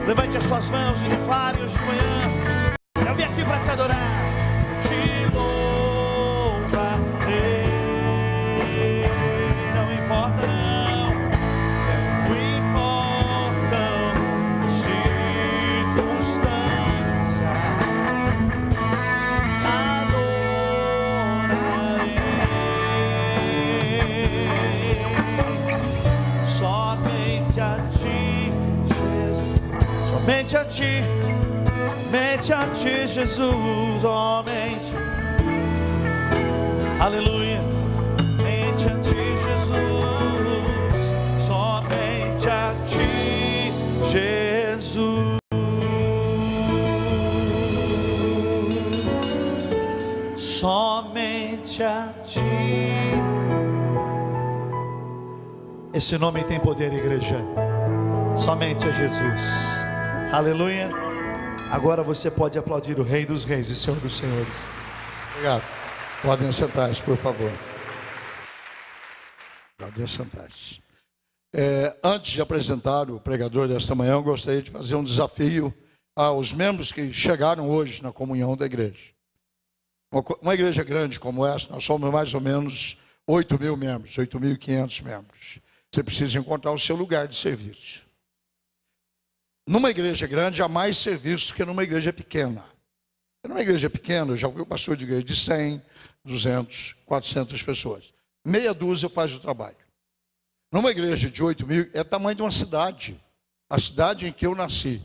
levante as suas mãos e declare hoje de manhã: eu vim aqui para te adorar, te louvarei. Não importa, não importam circunstâncias, adorarei somente a ti, somente a ti, Jesus, somente, aleluia, somente a ti, Jesus, somente a ti, Jesus, somente a ti. Esse nome tem poder, igreja, somente a Jesus. Aleluia. Agora você pode aplaudir o Rei dos Reis e Senhor dos Senhores. Obrigado. Podem sentar-se, por favor. Podem sentar-se. Antes de apresentar o pregador desta manhã, eu gostaria de fazer um desafio aos membros que chegaram hoje na comunhão da igreja. Uma igreja grande como essa, nós somos mais ou menos 8.000 membros, 8.500 membros. Você precisa encontrar o seu lugar de serviço. Numa igreja grande há mais serviço que numa igreja pequena. Numa igreja pequena, eu já fui pastor de igreja de 100, 200, 400 pessoas. Meia dúzia faz o trabalho. Numa igreja de 8.000, é tamanho de uma cidade. A cidade em que eu nasci,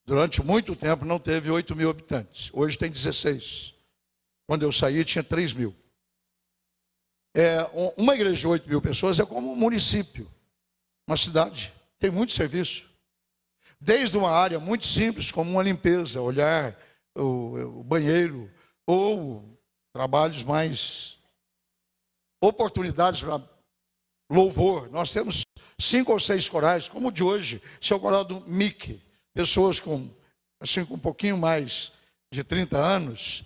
durante muito tempo, não teve 8 mil habitantes. Hoje tem 16. Quando eu saí, tinha 3 mil. Uma igreja de 8 mil pessoas é como um município, uma cidade. Tem muito serviço. Desde uma área muito simples, como uma limpeza, olhar o banheiro, ou trabalhos mais, oportunidades para louvor. Nós temos 5 ou 6 corais, como o de hoje. Esse é o coral do MIC. Pessoas com um pouquinho mais de 30 anos,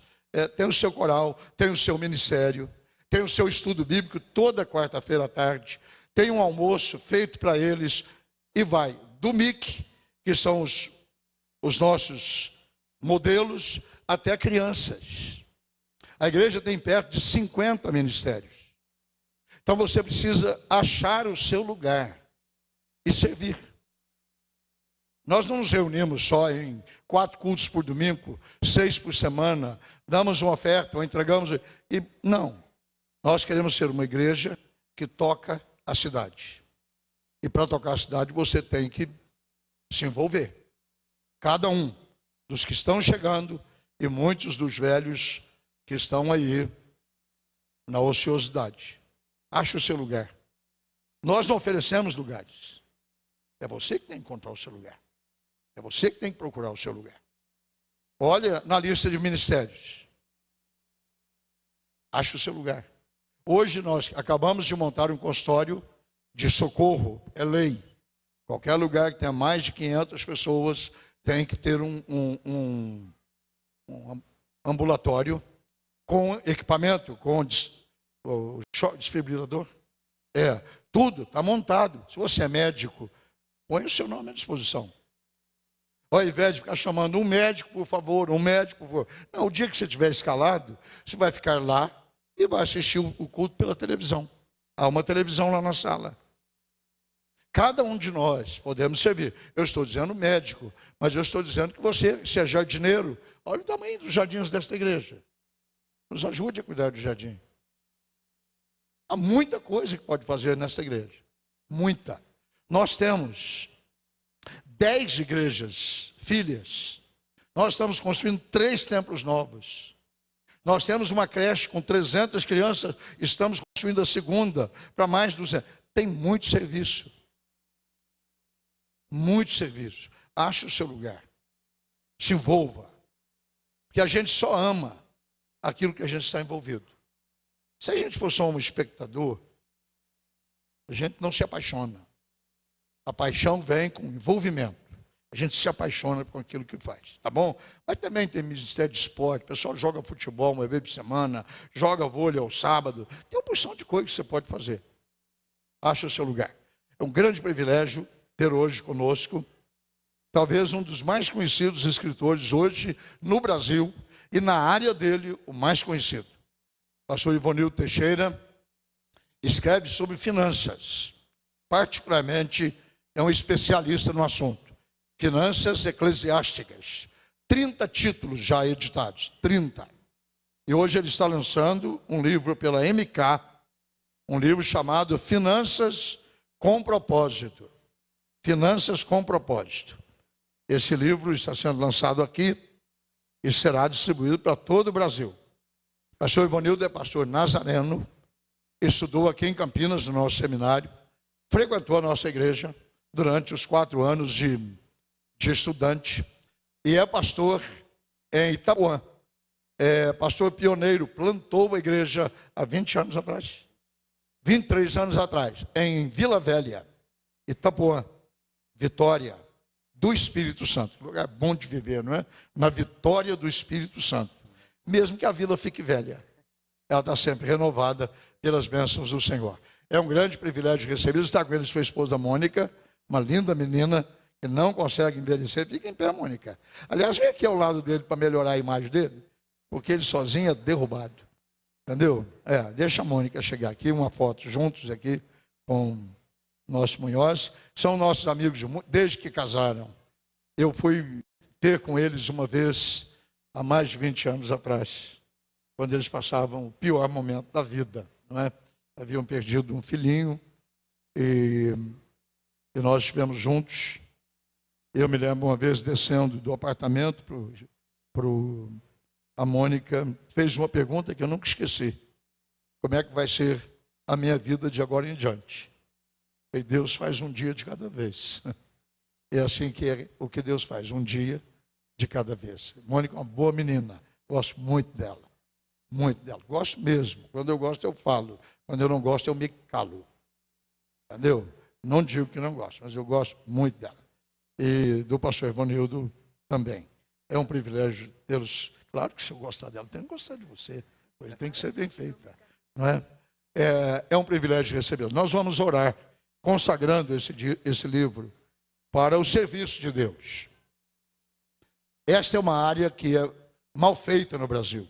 tem o seu coral, tem o seu ministério, tem o seu estudo bíblico toda quarta-feira à tarde, tem um almoço feito para eles, e vai do MIC, que são os nossos modelos, até crianças. A igreja tem perto de 50 ministérios. Então você precisa achar o seu lugar e servir. Nós não nos reunimos só em 4 cultos por domingo, 6 por semana, damos uma oferta ou entregamos. Não. Nós queremos ser uma igreja que toca a cidade. E para tocar a cidade você tem que se envolver. Cada um dos que estão chegando e muitos dos velhos que estão aí na ociosidade. Ache o seu lugar. Nós não oferecemos lugares. É você que tem que encontrar o seu lugar. É você que tem que procurar o seu lugar. Olha na lista de ministérios. Ache o seu lugar. Hoje nós acabamos de montar um consultório de socorro. É lei. Qualquer lugar que tenha mais de 500 pessoas tem que ter um ambulatório com equipamento, com o desfibrilador. Tudo está montado. Se você é médico, põe o seu nome à disposição. Ao invés de ficar chamando um médico, por favor, um médico, por favor. Não, o dia que você estiver escalado, você vai ficar lá e vai assistir o culto pela televisão. Há uma televisão lá na sala. Cada um de nós podemos servir. Eu estou dizendo médico, mas eu estou dizendo que você, se é jardineiro, olha o tamanho dos jardins desta igreja. Nos ajude a cuidar do jardim. Há muita coisa que pode fazer nessa igreja. Muita. Nós temos 10 igrejas, filhas. Nós estamos construindo 3 templos novos. Nós temos uma creche com 300 crianças. Estamos construindo a segunda para mais de 200. Tem muito serviço. Muito serviço. Ache o seu lugar. Se envolva. Porque a gente só ama aquilo que a gente está envolvido. Se a gente for só um espectador, a gente não se apaixona. A paixão vem com envolvimento. A gente se apaixona com aquilo que faz, tá bom? Mas também tem ministério de esporte, o pessoal joga futebol uma vez por semana, joga vôlei ao sábado. Tem uma porção de coisa que você pode fazer. Ache o seu lugar. É um grande privilégio ter hoje conosco, talvez um dos mais conhecidos escritores hoje no Brasil, e na área dele, o mais conhecido. Pastor Ivonildo Teixeira escreve sobre finanças. Particularmente, é um especialista no assunto. Finanças eclesiásticas. 30 títulos já editados. 30. E hoje ele está lançando um livro pela MK, um livro chamado Finanças com Propósito. Finanças com Propósito. Esse livro está sendo lançado aqui e será distribuído para todo o Brasil. Pastor Ivonildo é pastor nazareno, estudou aqui em Campinas, no nosso seminário, frequentou a nossa igreja durante os 4 anos de estudante e é pastor em Itapuã. É pastor pioneiro, plantou a igreja há 20 anos atrás, 23 anos atrás, em Vila Velha, Itapuã, Vitória do Espírito Santo. Lugar bom de viver, não é? Na vitória do Espírito Santo. Mesmo que a vila fique velha, ela está sempre renovada pelas bênçãos do Senhor. É um grande privilégio receber. Está com ele sua esposa Mônica, uma linda menina que não consegue envelhecer. Fica em pé, Mônica. Aliás, vem aqui ao lado dele para melhorar a imagem dele, porque ele sozinho é derrubado. Entendeu? Deixa a Mônica chegar aqui, uma foto juntos aqui com nosso Munhoz. São nossos amigos desde que casaram. Eu fui ter com eles uma vez, há mais de 20 anos atrás, quando eles passavam o pior momento da vida, não é? Haviam perdido um filhinho e nós estivemos juntos Eu me lembro uma vez descendo do apartamento a Mônica fez uma pergunta que eu nunca esqueci. Como é que vai ser a minha vida de agora em diante? E Deus faz um dia de cada vez. É assim que é o que Deus faz, um dia de cada vez. Mônica é uma boa menina, gosto muito dela. Muito dela, gosto mesmo. Quando eu gosto eu falo, quando eu não gosto eu me calo. Entendeu? Não digo que não gosto, mas eu gosto muito dela. E do pastor Ivanildo também. É um privilégio tê-los. Claro que se eu gostar dela, tem que gostar de você. Coisa tem que ser bem feita. Não é? É um privilégio recebê-lo. Nós vamos orar, consagrando esse livro para o serviço de Deus. Esta é uma área que é mal feita no Brasil.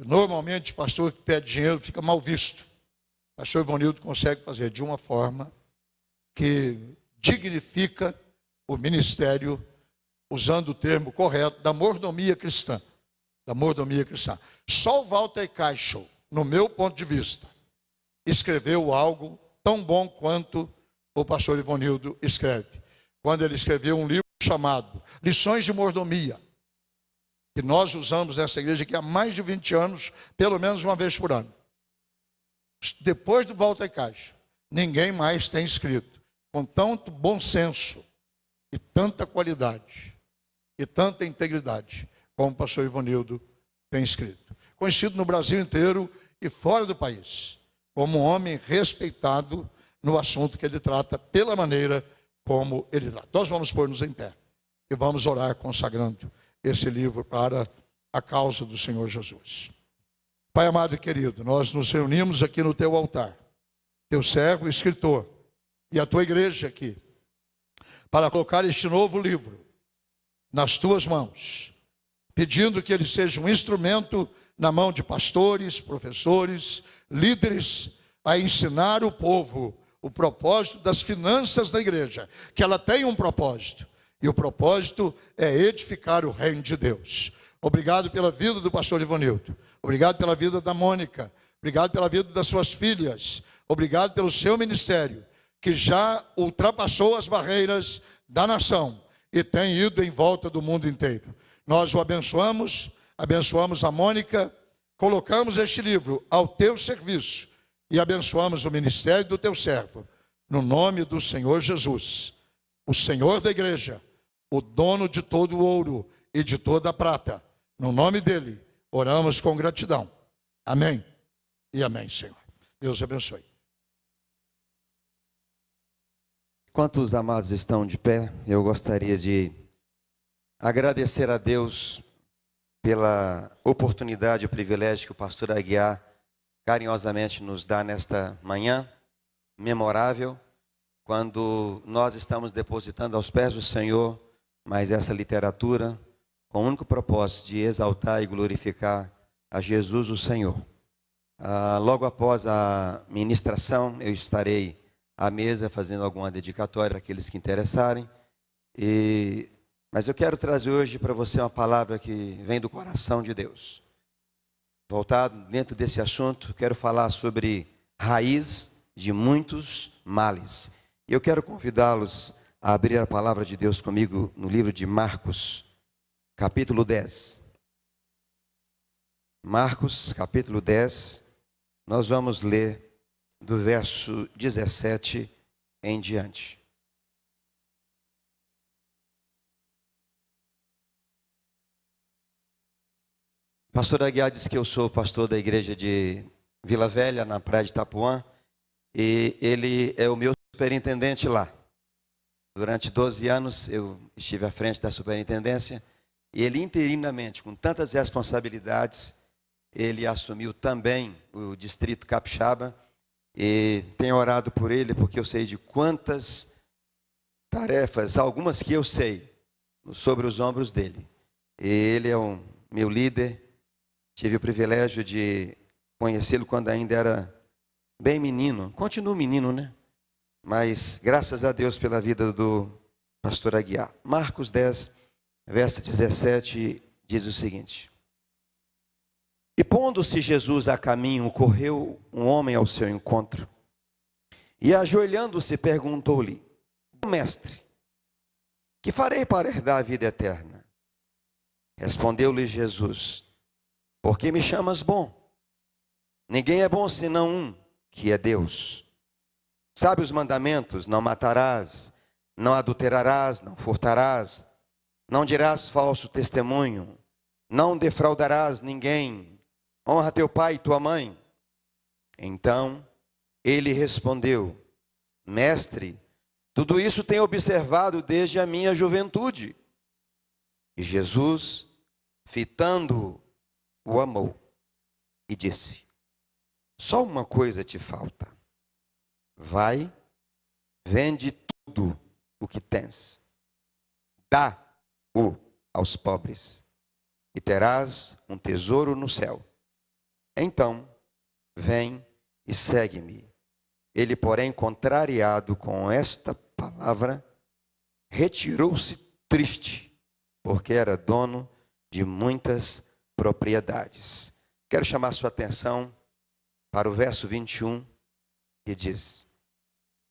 Normalmente, pastor que pede dinheiro fica mal visto. O pastor Ivanildo consegue fazer de uma forma que dignifica o ministério, usando o termo correto, da mordomia cristã. Da mordomia cristã. Só o Walter Caichel, no meu ponto de vista, escreveu algo tão bom quanto o pastor Ivanildo escreve. Quando ele escreveu um livro chamado Lições de Mordomia, que nós usamos nessa igreja aqui há mais de 20 anos, pelo menos uma vez por ano. Depois do Walter Caichel, ninguém mais tem escrito com tanto bom senso e tanta qualidade e tanta integridade como o pastor Ivanildo tem escrito. Conhecido no Brasil inteiro e fora do país, como um homem respeitado no assunto que ele trata, pela maneira como ele trata. Nós vamos pôr-nos em pé e vamos orar consagrando esse livro para a causa do Senhor Jesus. Pai amado e querido, nós nos reunimos aqui no teu altar, teu servo e escritor, e a tua igreja aqui, para colocar este novo livro nas tuas mãos, pedindo que ele seja um instrumento na mão de pastores, professores, líderes, a ensinar o povo o propósito das finanças da igreja, que ela tem um propósito, e o propósito é edificar o reino de Deus. Obrigado pela vida do pastor Ivanildo, obrigado pela vida da Mônica, obrigado pela vida das suas filhas, obrigado pelo seu ministério, que já ultrapassou as barreiras da nação e tem ido em volta do mundo inteiro. Nós o abençoamos, abençoamos a Mônica, colocamos este livro ao teu serviço e abençoamos o ministério do teu servo, no nome do Senhor Jesus, o Senhor da igreja, o dono de todo o ouro e de toda a prata. No nome dele, oramos com gratidão. Amém e amém, Senhor. Deus abençoe. Enquanto os amados estão de pé, eu gostaria de agradecer a Deus pela oportunidade e o privilégio que o pastor Aguiar carinhosamente nos dá nesta manhã memorável, quando nós estamos depositando aos pés do Senhor mais essa literatura, com o único propósito de exaltar e glorificar a Jesus o Senhor. Logo após a ministração, eu estarei à mesa fazendo alguma dedicatória para aqueles que interessarem. Mas eu quero trazer hoje para você uma palavra que vem do coração de Deus. Voltado dentro desse assunto, quero falar sobre raiz de muitos males. E eu quero convidá-los a abrir a palavra de Deus comigo no livro de Marcos, capítulo 10. Marcos, capítulo 10, nós vamos ler do verso 17 em diante. Pastor Aguiar diz que eu sou pastor da igreja de Vila Velha, na praia de Itapuã, e ele é o meu superintendente lá. Durante 12 anos eu estive à frente da superintendência, e ele interinamente, com tantas responsabilidades, ele assumiu também o distrito capixaba, e tenho orado por ele, porque eu sei de quantas tarefas, algumas que eu sei, sobre os ombros dele. E ele é o meu líder. Tive o privilégio de conhecê-lo quando ainda era bem menino. Continuo menino, né? Mas graças a Deus pela vida do pastor Aguiar. Marcos 10, verso 17, diz o seguinte: E pondo-se Jesus a caminho, correu um homem ao seu encontro, e ajoelhando-se perguntou-lhe: Mestre, que farei para herdar a vida eterna? Respondeu-lhe Jesus: por que me chamas bom? Ninguém é bom senão um, que é Deus. Sabe os mandamentos: não matarás, não adulterarás, não furtarás, não dirás falso testemunho, não defraudarás ninguém, honra teu pai e tua mãe. Então ele respondeu: mestre, tudo isso tenho observado desde a minha juventude. E Jesus, fitando-o, o amou e disse: só uma coisa te falta. Vai, vende tudo o que tens, dá-o aos pobres, e terás um tesouro no céu. Então, vem e segue-me. Ele, porém, contrariado com esta palavra, retirou-se triste, porque era dono de muitas propriedades. Quero chamar sua atenção para o verso 21, que diz: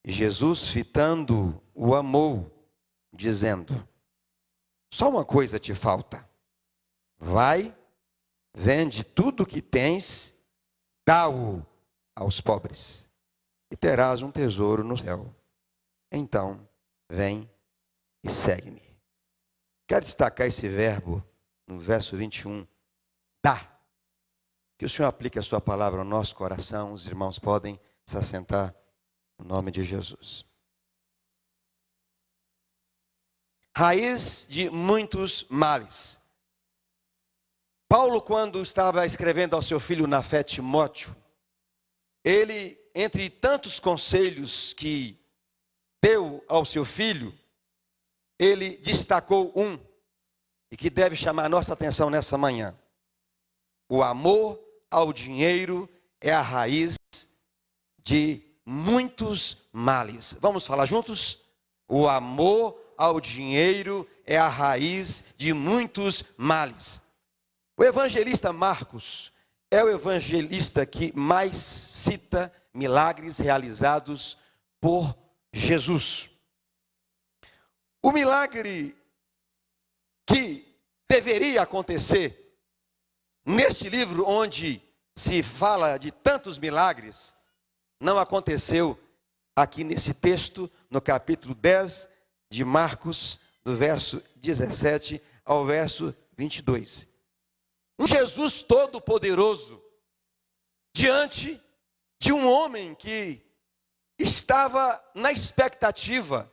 Jesus, fitando, o amou, dizendo: só uma coisa te falta. Vai, vende tudo o que tens, dá-o aos pobres, e terás um tesouro no céu. Então, vem e segue-me. Quero destacar esse verbo no verso 21, dá. Que o Senhor aplique a sua palavra ao nosso coração. Os irmãos podem se assentar no nome de Jesus. Raiz de muitos males. Paulo, quando estava escrevendo ao seu filho na fé Timóteo, ele, entre tantos conselhos que deu ao seu filho, ele destacou um, e que deve chamar a nossa atenção nessa manhã. O amor ao dinheiro é a raiz de muitos males. Vamos falar juntos? O amor ao dinheiro é a raiz de muitos males. O evangelista Marcos é o evangelista que mais cita milagres realizados por Jesus. O milagre que deveria acontecer neste livro, onde se fala de tantos milagres, não aconteceu aqui nesse texto, no capítulo 10 de Marcos, do verso 17 ao verso 22. Um Jesus todo-poderoso, diante de um homem que estava na expectativa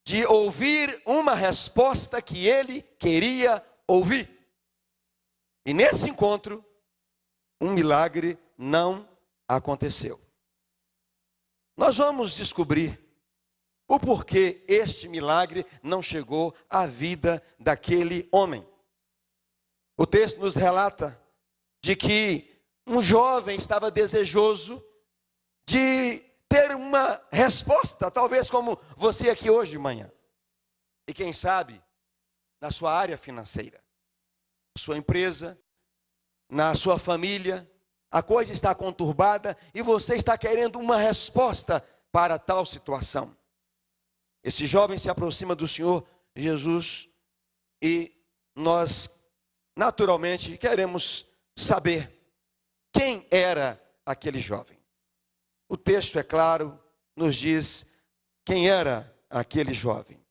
de ouvir uma resposta que ele queria ouvir. E nesse encontro, um milagre não aconteceu. Nós vamos descobrir o porquê este milagre não chegou à vida daquele homem. O texto nos relata de que um jovem estava desejoso de ter uma resposta, talvez como você aqui hoje de manhã. E quem sabe, na sua área financeira, na sua empresa, na sua família, a coisa está conturbada e você está querendo uma resposta para tal situação. Esse jovem se aproxima do Senhor Jesus e nós, naturalmente, queremos saber quem era aquele jovem. O texto, é claro, nos diz quem era aquele jovem.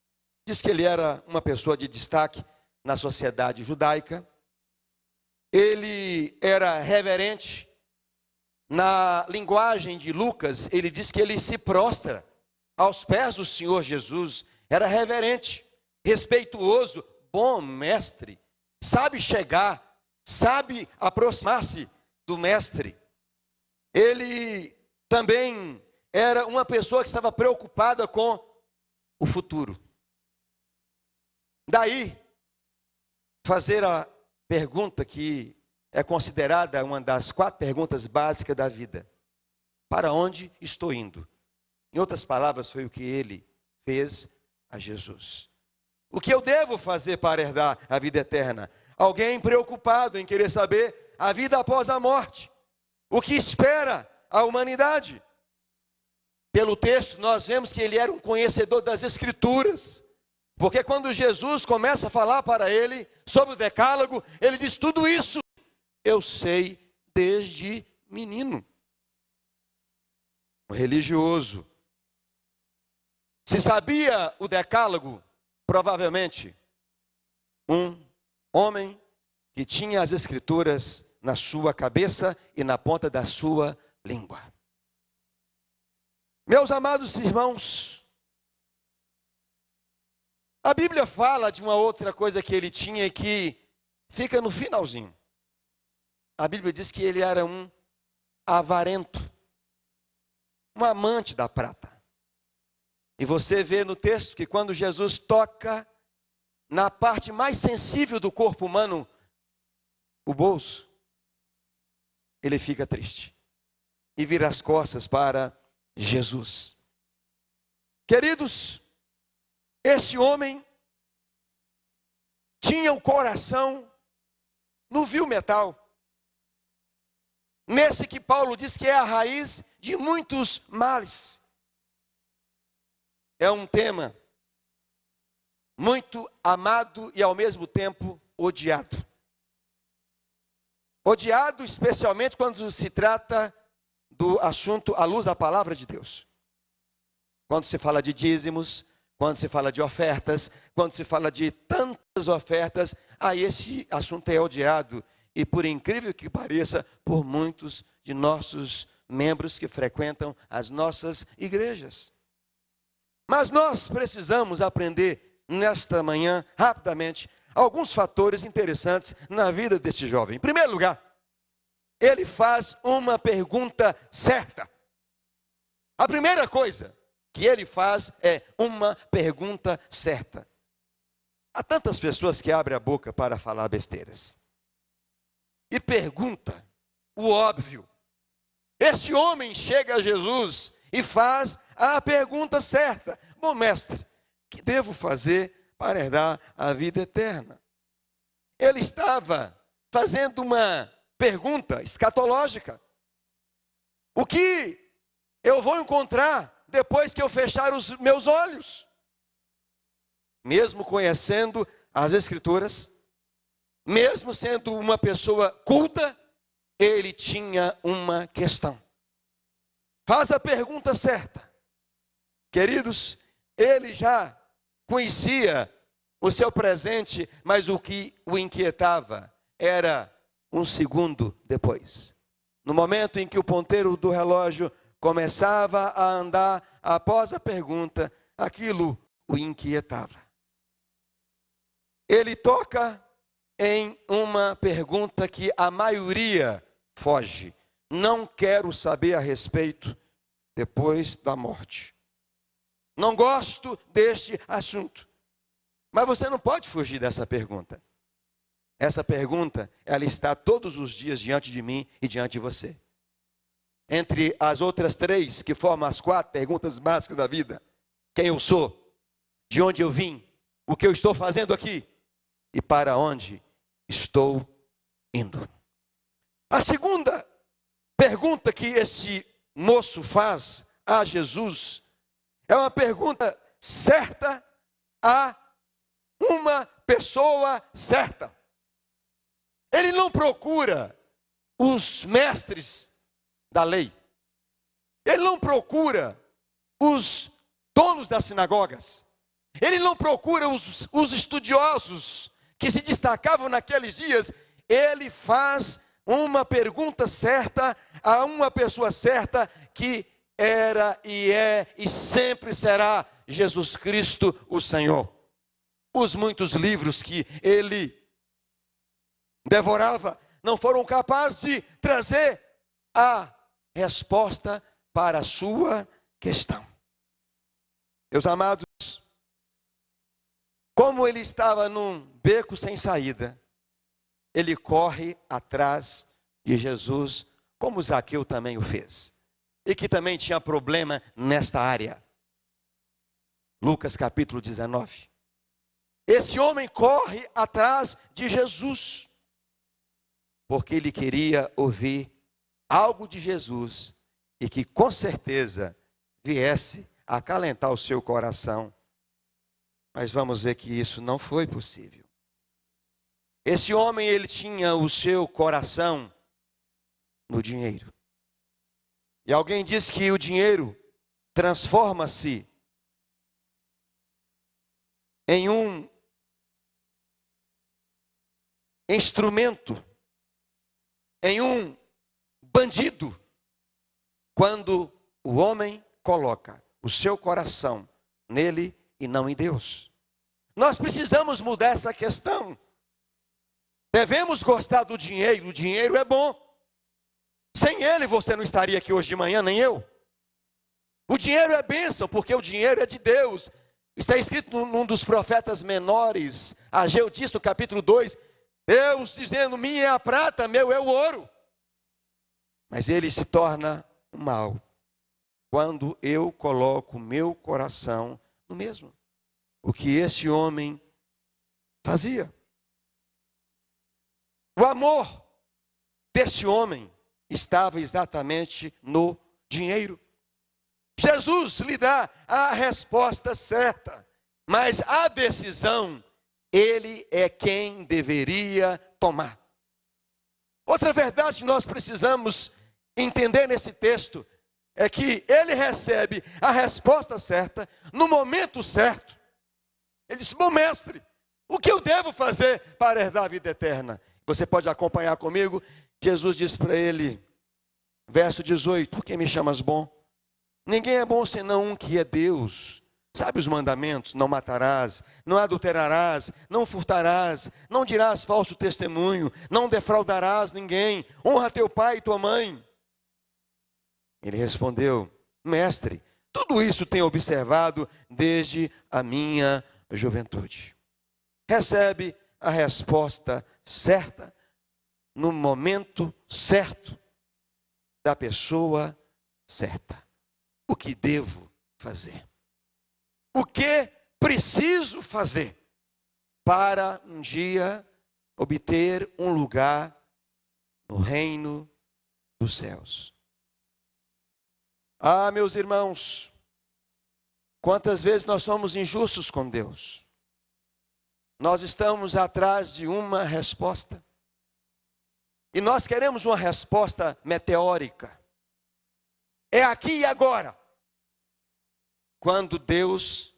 Diz que ele era uma pessoa de destaque na sociedade judaica. Ele era reverente. Na linguagem de Lucas, ele diz que ele se prostra aos pés do Senhor Jesus. Era reverente, respeituoso, bom mestre. Sabe chegar, sabe aproximar-se do mestre. Ele também era uma pessoa que estava preocupada com o futuro. Daí, fazer a pergunta que é considerada uma das 4 perguntas básicas da vida. Para onde estou indo? Em outras palavras, foi o que ele fez a Jesus. O que eu devo fazer para herdar a vida eterna? Alguém preocupado em querer saber a vida após a morte. O que espera a humanidade? Pelo texto, nós vemos que ele era um conhecedor das Escrituras. Porque quando Jesus começa a falar para ele sobre o decálogo, ele diz: tudo isso eu sei desde menino. O religioso. Se sabia o decálogo, provavelmente um homem que tinha as escrituras na sua cabeça e na ponta da sua língua. Meus amados irmãos, a Bíblia fala de uma outra coisa que ele tinha que fica no finalzinho. A Bíblia diz que ele era um avarento, um amante da prata. E você vê no texto que quando Jesus toca na parte mais sensível do corpo humano, o bolso, ele fica triste e vira as costas para Jesus. Queridos, esse homem tinha o coração no vil metal. Nesse que Paulo diz que é a raiz de muitos males. É um tema muito amado e ao mesmo tempo odiado. Odiado especialmente quando se trata do assunto à luz da palavra de Deus. Quando se fala de dízimos, quando se fala de ofertas, quando se fala de tantas ofertas, aí esse assunto é odiado. E por incrível que pareça, por muitos de nossos membros que frequentam as nossas igrejas. Mas nós precisamos aprender nesta manhã, rapidamente, alguns fatores interessantes na vida deste jovem. Em primeiro lugar, ele faz uma pergunta certa. A primeira coisa que ele faz é uma pergunta certa. Há tantas pessoas que abrem a boca para falar besteiras e pergunta o óbvio. Esse homem chega a Jesus e faz a pergunta certa: bom mestre, que devo fazer para herdar a vida eterna? Ele estava fazendo uma pergunta escatológica. O que eu vou encontrar depois que eu fechar os meus olhos? Mesmo conhecendo as Escrituras, mesmo sendo uma pessoa culta, ele tinha uma questão. Faz a pergunta certa. Queridos, ele já conhecia o seu presente, mas o que o inquietava era um segundo depois. No momento em que o ponteiro do relógio começava a andar após a pergunta, aquilo o inquietava. Ele toca em uma pergunta que a maioria foge. Não quero saber a respeito depois da morte. Não gosto deste assunto. Mas você não pode fugir dessa pergunta. Essa pergunta, ela está todos os dias diante de mim e diante de você. Entre as outras três, que formam as 4 perguntas básicas da vida: quem eu sou, de onde eu vim, o que eu estou fazendo aqui e para onde estou indo. A segunda pergunta que esse moço faz a Jesus é uma pergunta certa a uma pessoa certa. Ele não procura os mestres da lei. Ele não procura os donos das sinagogas. Ele não procura os estudiosos que se destacavam naqueles dias. Ele faz uma pergunta certa a uma pessoa certa, que era e é e sempre será Jesus Cristo, o Senhor. Os muitos livros que ele devorava não foram capazes de trazer a resposta para a sua questão. Meus amados, como ele estava num beco sem saída, ele corre atrás de Jesus, como Zaqueu também o fez, e que também tinha problema nesta área. Lucas capítulo 19. Esse homem corre atrás de Jesus, porque ele queria ouvir algo de Jesus, e que com certeza viesse a acalentar o seu coração Mas vamos ver que isso não foi possível. Esse homem, ele tinha o seu coração no dinheiro. E alguém diz que o dinheiro transforma-se em um instrumento, em um bandido, quando o homem coloca o seu coração nele e não em Deus. Nós precisamos mudar essa questão. Devemos gostar do dinheiro, o dinheiro é bom. Sem ele você não estaria aqui hoje de manhã, nem eu. O dinheiro é bênção, porque o dinheiro é de Deus. Está escrito num dos profetas menores, Ageu diz no capítulo 2, Deus dizendo, minha é a prata, meu é o ouro. Mas ele se torna um mal quando eu coloco meu coração no mesmo. O que esse homem fazia. O amor desse homem estava exatamente no dinheiro. Jesus lhe dá a resposta certa, mas a decisão, ele é quem deveria tomar. Outra verdade que nós precisamos entender nesse texto é que ele recebe a resposta certa, no momento certo. Ele disse, bom mestre, o que eu devo fazer para herdar a vida eterna? Você pode acompanhar comigo? Jesus disse para ele, verso 18, por que me chamas bom? Ninguém é bom senão um que é Deus. Sabe os mandamentos? Não matarás, não adulterarás, não furtarás, não dirás falso testemunho, não defraudarás ninguém, honra teu pai e tua mãe. Ele respondeu, mestre, tudo isso tenho observado desde a minha juventude. Recebe a resposta certa, no momento certo, da pessoa certa. O que devo fazer? O que preciso fazer para um dia obter um lugar no reino dos céus? Ah, meus irmãos, quantas vezes nós somos injustos com Deus? Nós estamos atrás de uma resposta. E nós queremos uma resposta meteórica. É aqui e agora. Quando Deus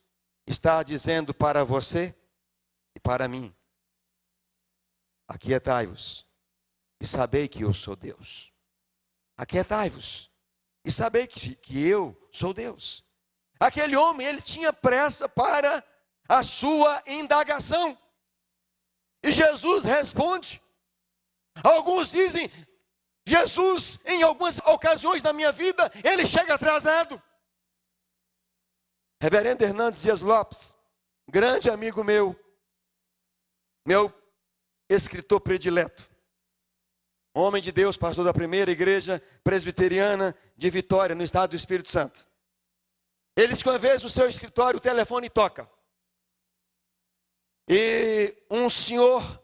está dizendo para você e para mim, aquietai-vos e sabei que eu sou Deus. Aquietai-vos e sabei que eu sou Deus. Aquele homem, ele tinha pressa para a sua indagação. E Jesus responde. Alguns dizem, Jesus, em algumas ocasiões da minha vida, ele chega atrasado. Reverendo Hernandes Dias Lopes, grande amigo meu escritor predileto, homem de Deus, pastor da primeira igreja presbiteriana de Vitória, no estado do Espírito Santo. Ele disse que uma vez no seu escritório o telefone toca. E um senhor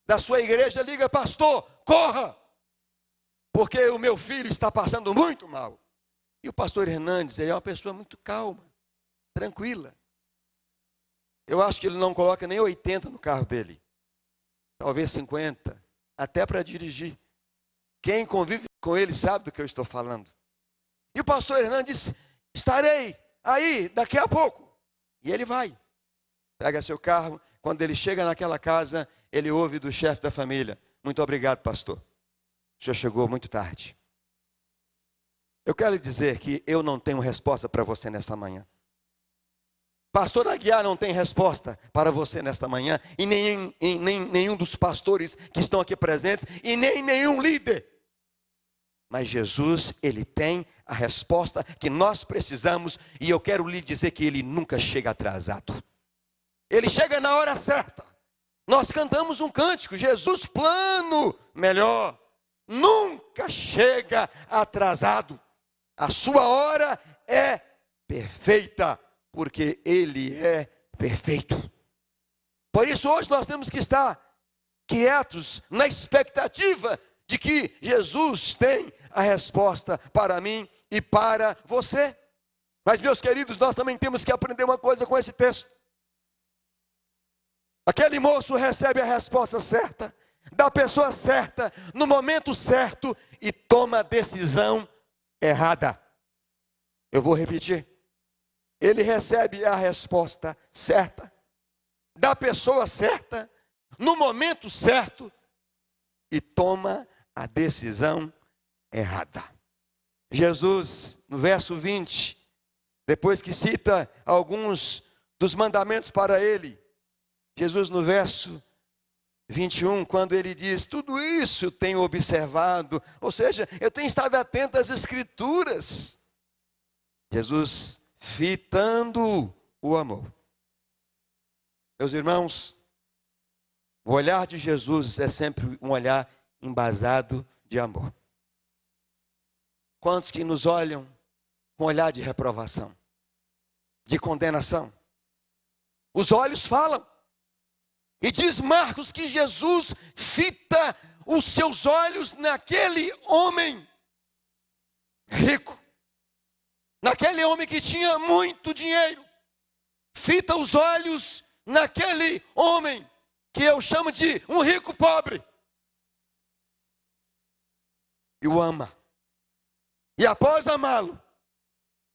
da sua igreja liga, pastor, corra, porque o meu filho está passando muito mal. E o pastor Hernandes, ele é uma pessoa muito calma, tranquila. Eu acho que ele não coloca nem 80 no carro dele. Talvez 50, até para dirigir. Quem convive com ele sabe do que eu estou falando. E o pastor Hernandes disse, estarei aí daqui a pouco. E ele vai. Pega seu carro. Quando ele chega naquela casa, ele ouve do chefe da família, muito obrigado, pastor. O senhor chegou muito tarde. Eu quero lhe dizer que eu não tenho resposta para você nesta manhã. Pastor Aguiar não tem resposta para você nesta manhã, e nem nenhum dos pastores que estão aqui presentes, e nem nenhum líder. Mas Jesus, ele tem a resposta que nós precisamos, e eu quero lhe dizer que ele nunca chega atrasado. Ele chega na hora certa. Nós cantamos um cântico, Jesus plano melhor, nunca chega atrasado. A sua hora é perfeita, porque ele é perfeito. Por isso hoje nós temos que estar quietos na expectativa de que Jesus tem a resposta para mim e para você. Mas meus queridos, nós também temos que aprender uma coisa com esse texto. Aquele moço recebe a resposta certa, da pessoa certa, no momento certo, e toma a decisão errada. Eu vou repetir. Ele recebe a resposta certa, da pessoa certa, no momento certo, e toma a decisão errada. Jesus, no verso 20, depois que cita alguns dos mandamentos para ele, Jesus no verso 21, quando ele diz, tudo isso eu tenho observado, ou seja, eu tenho estado atento às Escrituras. Jesus fitando o amor. Meus irmãos, o olhar de Jesus é sempre um olhar embasado de amor. Quantos que nos olham com olhar de reprovação, de condenação? Os olhos falam. E diz Marcos que Jesus fita os seus olhos naquele homem rico, naquele homem que tinha muito dinheiro. Fita os olhos naquele homem que eu chamo de um rico pobre. E o ama. E após amá-lo,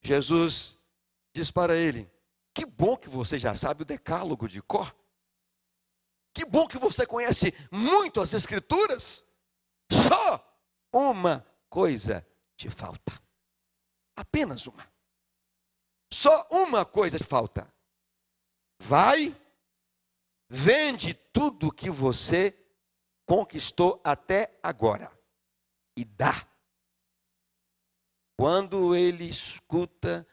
Jesus diz para ele, que bom que você já sabe o decálogo de cor. Que bom que você conhece muito as Escrituras. Só uma coisa te falta. Apenas uma. Só uma coisa te falta. Vai, vende tudo que você conquistou até agora e dá. Quando ele escuta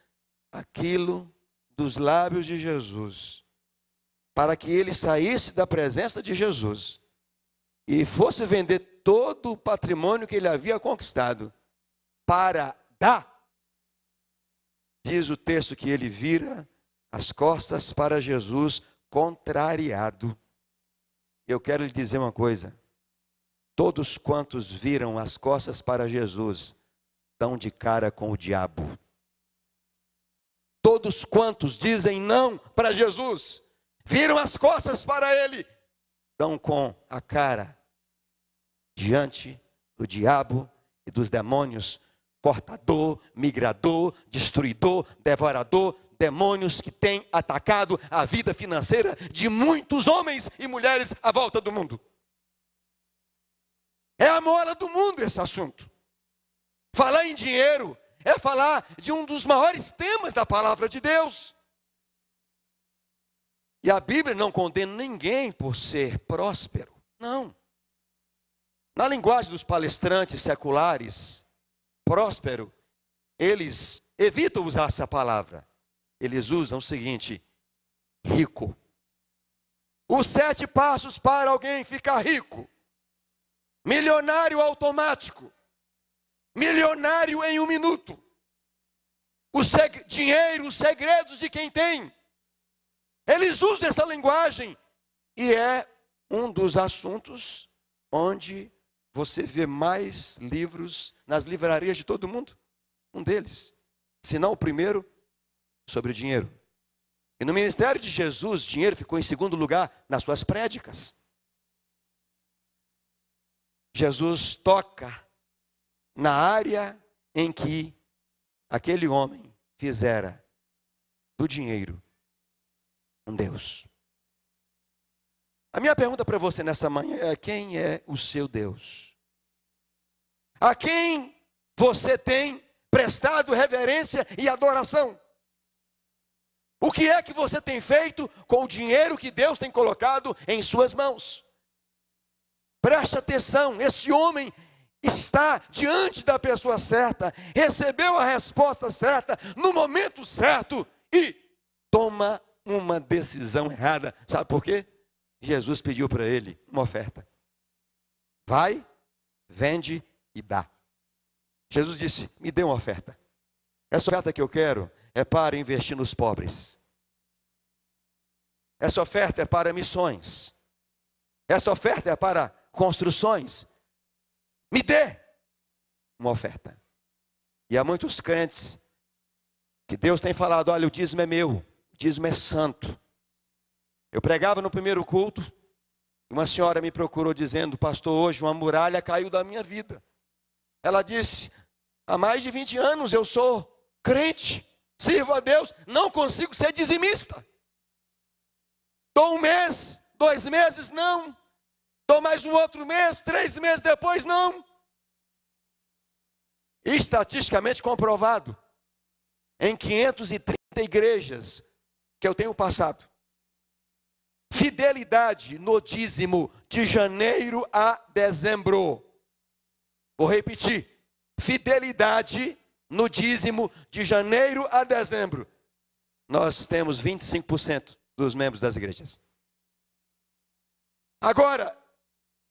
aquilo dos lábios de Jesus, para que ele saísse da presença de Jesus e fosse vender todo o patrimônio que ele havia conquistado para dar, diz o texto que ele vira as costas para Jesus contrariado. Eu quero lhe dizer uma coisa, todos quantos viram as costas para Jesus, dão de cara com o diabo. Todos quantos dizem não para Jesus, viram as costas para ele, dão com a cara diante do diabo e dos demônios, cortador, migrador, destruidor, devorador, demônios que têm atacado a vida financeira de muitos homens e mulheres à volta do mundo. É a mola do mundo esse assunto. Falar em dinheiro é falar de um dos maiores temas da palavra de Deus. E a Bíblia não condena ninguém por ser próspero. Não. Na linguagem dos palestrantes seculares, próspero, eles evitam usar essa palavra. Eles usam o seguinte, rico. Os 7 passos para alguém ficar rico. Milionário automático. Milionário em 1 minuto. Dinheiro, os segredos de quem tem. Eles usam essa linguagem. E é um dos assuntos onde você vê mais livros nas livrarias de todo mundo. Um deles. Se não o primeiro, sobre dinheiro. E no ministério de Jesus, dinheiro ficou em segundo lugar nas suas prédicas. Jesus toca na área em que aquele homem fizera do dinheiro um Deus. A minha pergunta para você nessa manhã é: quem é o seu Deus? A quem você tem prestado reverência e adoração? O que é que você tem feito com o dinheiro que Deus tem colocado em suas mãos? Preste atenção, esse homem está diante da pessoa certa, recebeu a resposta certa, no momento certo, e toma uma decisão errada. Sabe por quê? Jesus pediu para ele uma oferta. Vai, vende e dá. Jesus disse, me dê uma oferta. Essa oferta que eu quero é para investir nos pobres. Essa oferta é para missões. Essa oferta é para construções. Me dê uma oferta. E há muitos crentes que Deus tem falado, olha, o dízimo é meu, o dízimo é santo. Eu pregava no primeiro culto, uma senhora me procurou dizendo: pastor, hoje uma muralha caiu da minha vida. Ela disse: há mais de 20 anos eu sou crente, sirvo a Deus, não consigo ser dizimista. Dou 1 mês, 2 meses, não. Dou mais um outro mês, 3 meses depois, não. Estatisticamente comprovado, em 530 igrejas que eu tenho passado, fidelidade no dízimo de janeiro a dezembro. Vou repetir. Fidelidade no dízimo de janeiro a dezembro. Nós temos 25% dos membros das igrejas. Agora,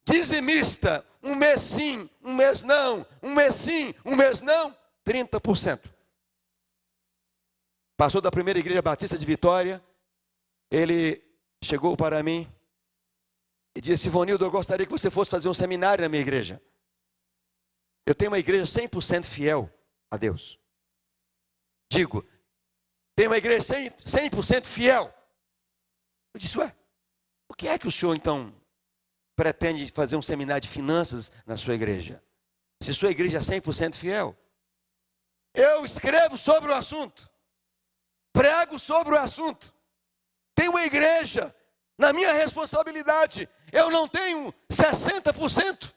dizimista, 1 mês sim, 1 mês não, 1 mês sim, 1 mês não, 30%. Pastor da primeira igreja batista de Vitória, ele chegou para mim e disse: Ivonildo, eu gostaria que você fosse fazer um seminário na minha igreja. Eu tenho uma igreja 100% fiel a Deus. Digo, tenho uma igreja 100% fiel. Eu disse: ué, o que é que o senhor então pretende fazer um seminário de finanças na sua igreja? Se sua igreja é 100% fiel. Eu escrevo sobre o assunto. Prego sobre o assunto. Tem uma igreja, na minha responsabilidade, eu não tenho 60%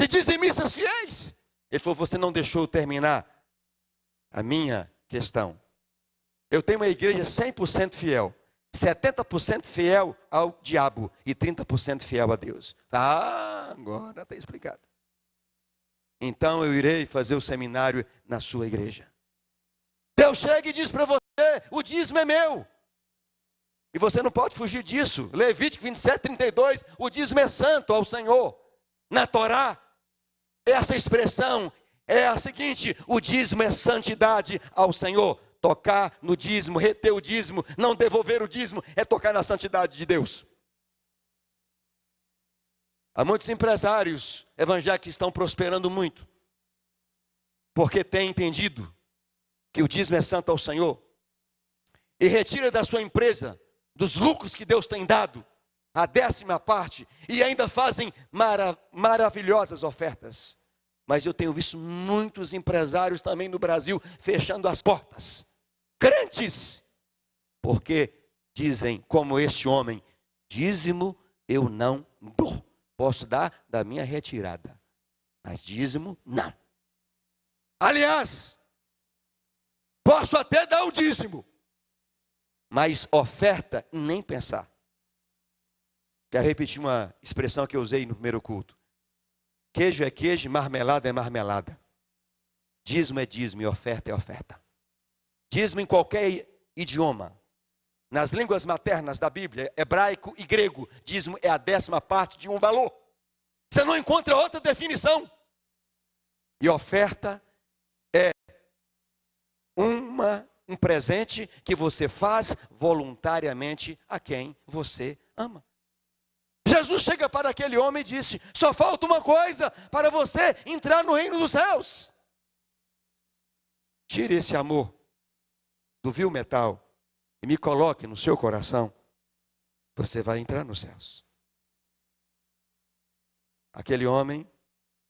de dizimistas fiéis. Ele falou: você não deixou eu terminar a minha questão. Eu tenho uma igreja 100% fiel, 70% fiel ao diabo e 30% fiel a Deus. Ah, agora está explicado. Então eu irei fazer o seminário na sua igreja. Deus chega e diz para você: o dízimo é meu. E você não pode fugir disso. Levítico 27:32, o dízimo é santo ao Senhor. Na Torá, essa expressão é a seguinte: o dízimo é santidade ao Senhor. Tocar no dízimo, reter o dízimo, não devolver o dízimo, é tocar na santidade de Deus. Há muitos empresários evangélicos que estão prosperando muito, porque têm entendido que o dízimo é santo ao Senhor, e retira da sua empresa, dos lucros que Deus tem dado, a 10ª parte, e ainda fazem maravilhosas ofertas. Mas eu tenho visto muitos empresários também no Brasil fechando as portas, crentes, porque dizem, como este homem: dízimo eu não dou. Posso dar da minha retirada, mas dízimo não. Aliás, posso até dar o dízimo, mas oferta nem pensar. Quero repetir uma expressão que eu usei no primeiro culto. Queijo é queijo, marmelada é marmelada. Dízimo é dízimo e oferta é oferta. Dízimo em qualquer idioma. Nas línguas maternas da Bíblia, hebraico e grego, dízimo é a 10ª parte de um valor. Você não encontra outra definição. E oferta é um presente que você faz voluntariamente a quem você ama. Jesus chega para aquele homem e disse: só falta uma coisa para você entrar no reino dos céus. Tire esse amor do vil metal e me coloque no seu coração. Você vai entrar nos céus. Aquele homem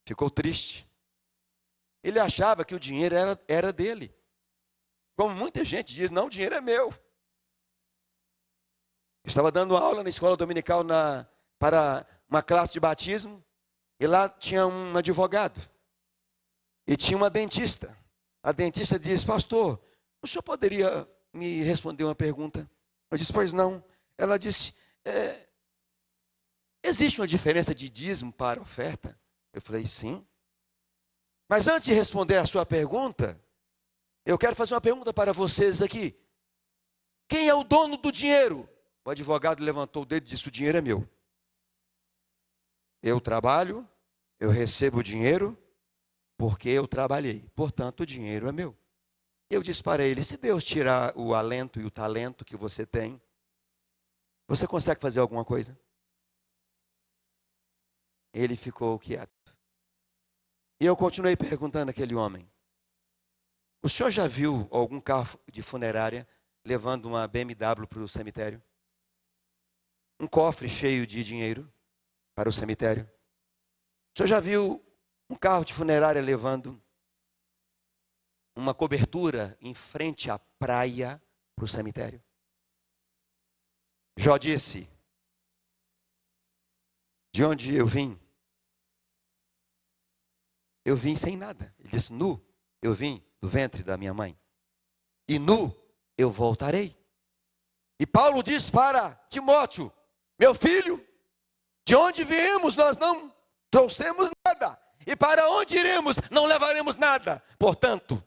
ficou triste. Ele achava que o dinheiro era dele. Como muita gente diz: não, o dinheiro é meu. Eu estava dando aula na escola dominical para uma classe de batismo, e lá tinha um advogado, e tinha uma dentista. A dentista disse: pastor, o senhor poderia me responder uma pergunta? Eu disse: pois não. Ela disse: existe uma diferença de dízimo para oferta? Eu falei: sim. Mas antes de responder a sua pergunta, eu quero fazer uma pergunta para vocês aqui. Quem é o dono do dinheiro? O advogado levantou o dedo e disse: o dinheiro é meu. Eu trabalho, eu recebo o dinheiro porque eu trabalhei. Portanto, o dinheiro é meu. Eu disse para ele: se Deus tirar o alento e o talento que você tem, você consegue fazer alguma coisa? Ele ficou quieto. E eu continuei perguntando àquele homem: o senhor já viu algum carro de funerária levando uma BMW para o cemitério? um cofre cheio de dinheiro para o cemitério. O senhor já viu um carro de funerária levando uma cobertura em frente à praia para o cemitério? Jó disse: de onde eu vim sem nada. Ele disse: nu eu vim do ventre da minha mãe, e nu eu voltarei. E Paulo diz para Timóteo: meu filho, de onde viemos nós não trouxemos nada, e para onde iremos não levaremos nada. Portanto,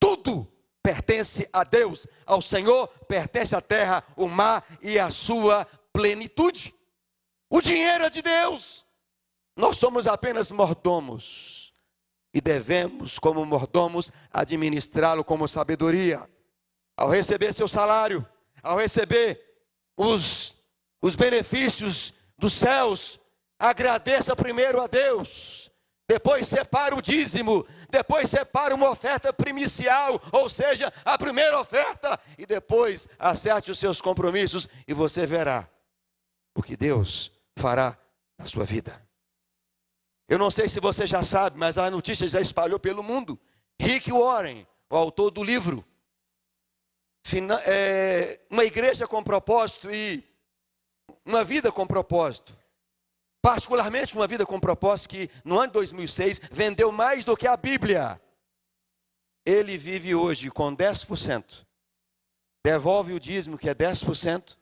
tudo pertence a Deus, ao Senhor pertence a terra, o mar e a sua plenitude. O dinheiro é de Deus, nós somos apenas mordomos, e devemos, como mordomos, administrá-lo como sabedoria. Ao receber seu salário, ao receber os benefícios dos céus, agradeça primeiro a Deus, depois separa o dízimo, depois separa uma oferta primicial, ou seja, a primeira oferta, e depois acerte os seus compromissos, e você verá o que Deus fará na sua vida. Eu não sei se você já sabe, mas a notícia já espalhou pelo mundo. Rick Warren, o autor do livro Uma Igreja com Propósito e Uma Vida com Propósito, particularmente Uma Vida com Propósito, que no ano de 2006 vendeu mais do que a Bíblia. Ele vive hoje com 10%, devolve o dízimo, que é 10%,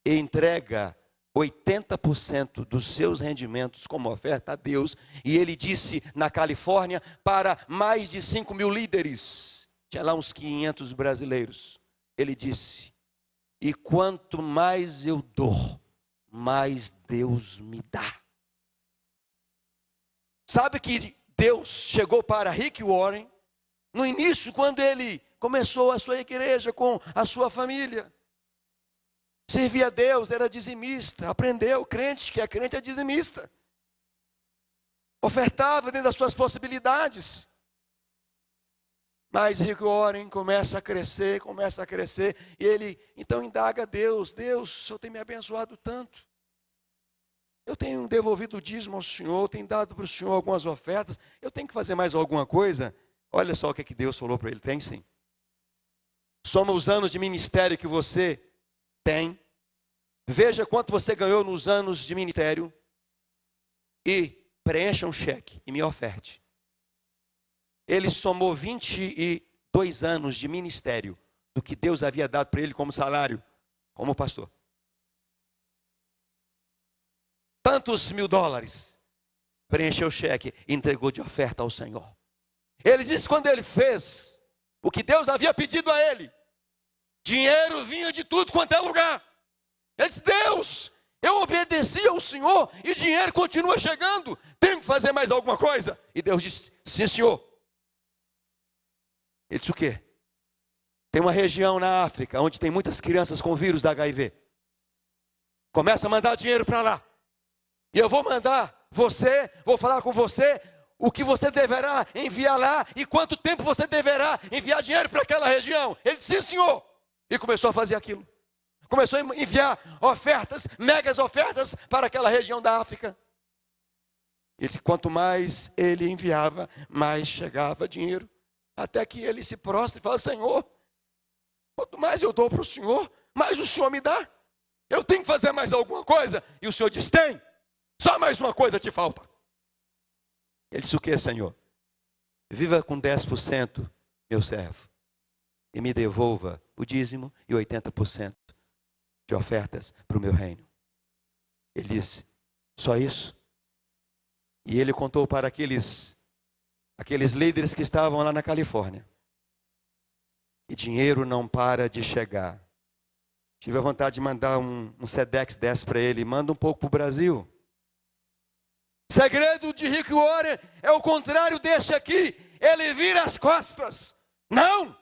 e entrega 80% dos seus rendimentos como oferta a Deus. E ele disse na Califórnia para mais de 5 mil líderes, tinha lá uns 500 brasileiros, ele disse: e quanto mais eu dou, mais Deus me dá. Sabe que Deus chegou para Rick Warren no início, quando ele começou a sua igreja com a sua família. Servia a Deus, era dizimista, aprendeu, crente que é crente é dizimista. Ofertava dentro das suas possibilidades. Mas Rick Warren começa a crescer, e ele então indaga a Deus: Deus, o Senhor tem me abençoado tanto. Eu tenho devolvido o dízimo ao Senhor, tenho dado para o Senhor algumas ofertas, eu tenho que fazer mais alguma coisa? Olha só o que Deus falou para ele: tem sim. Soma os anos de ministério que você tem, veja quanto você ganhou nos anos de ministério e preencha um cheque e me oferte. Ele somou 22 anos de ministério do que Deus havia dado para ele como salário, como pastor. Tantos $1.000, preencheu o cheque e entregou de oferta ao Senhor. Ele disse: quando ele fez o que Deus havia pedido a ele, dinheiro vinha de tudo quanto é lugar. Ele disse: Deus, eu obedeci ao Senhor e dinheiro continua chegando, tenho que fazer mais alguma coisa? E Deus disse: sim, senhor. Ele disse: o quê? Tem uma região na África onde tem muitas crianças com vírus da HIV. Começa a mandar dinheiro para lá. E eu vou mandar você, vou falar com você o que você deverá enviar lá e quanto tempo você deverá enviar dinheiro para aquela região. Ele disse: sim, senhor. E começou a fazer aquilo. Começou a enviar ofertas, megas ofertas para aquela região da África. Ele disse: quanto mais ele enviava, mais chegava dinheiro. Até que ele se prostra e fala: Senhor, quanto mais eu dou para o Senhor, mais o Senhor me dá. Eu tenho que fazer mais alguma coisa? E o Senhor diz: tem. Só mais uma coisa te falta. Ele disse: o que, Senhor? Viva com 10%, meu servo, e me devolva o dízimo e 80% de ofertas para o meu reino. Ele disse: só isso? E ele contou para aqueles líderes que estavam lá na Califórnia, e dinheiro não para de chegar. Tive a vontade de mandar um Sedex 10 para ele: manda um pouco para o Brasil. Segredo de Rick Warren é o contrário deste aqui. Ele vira as costas. Não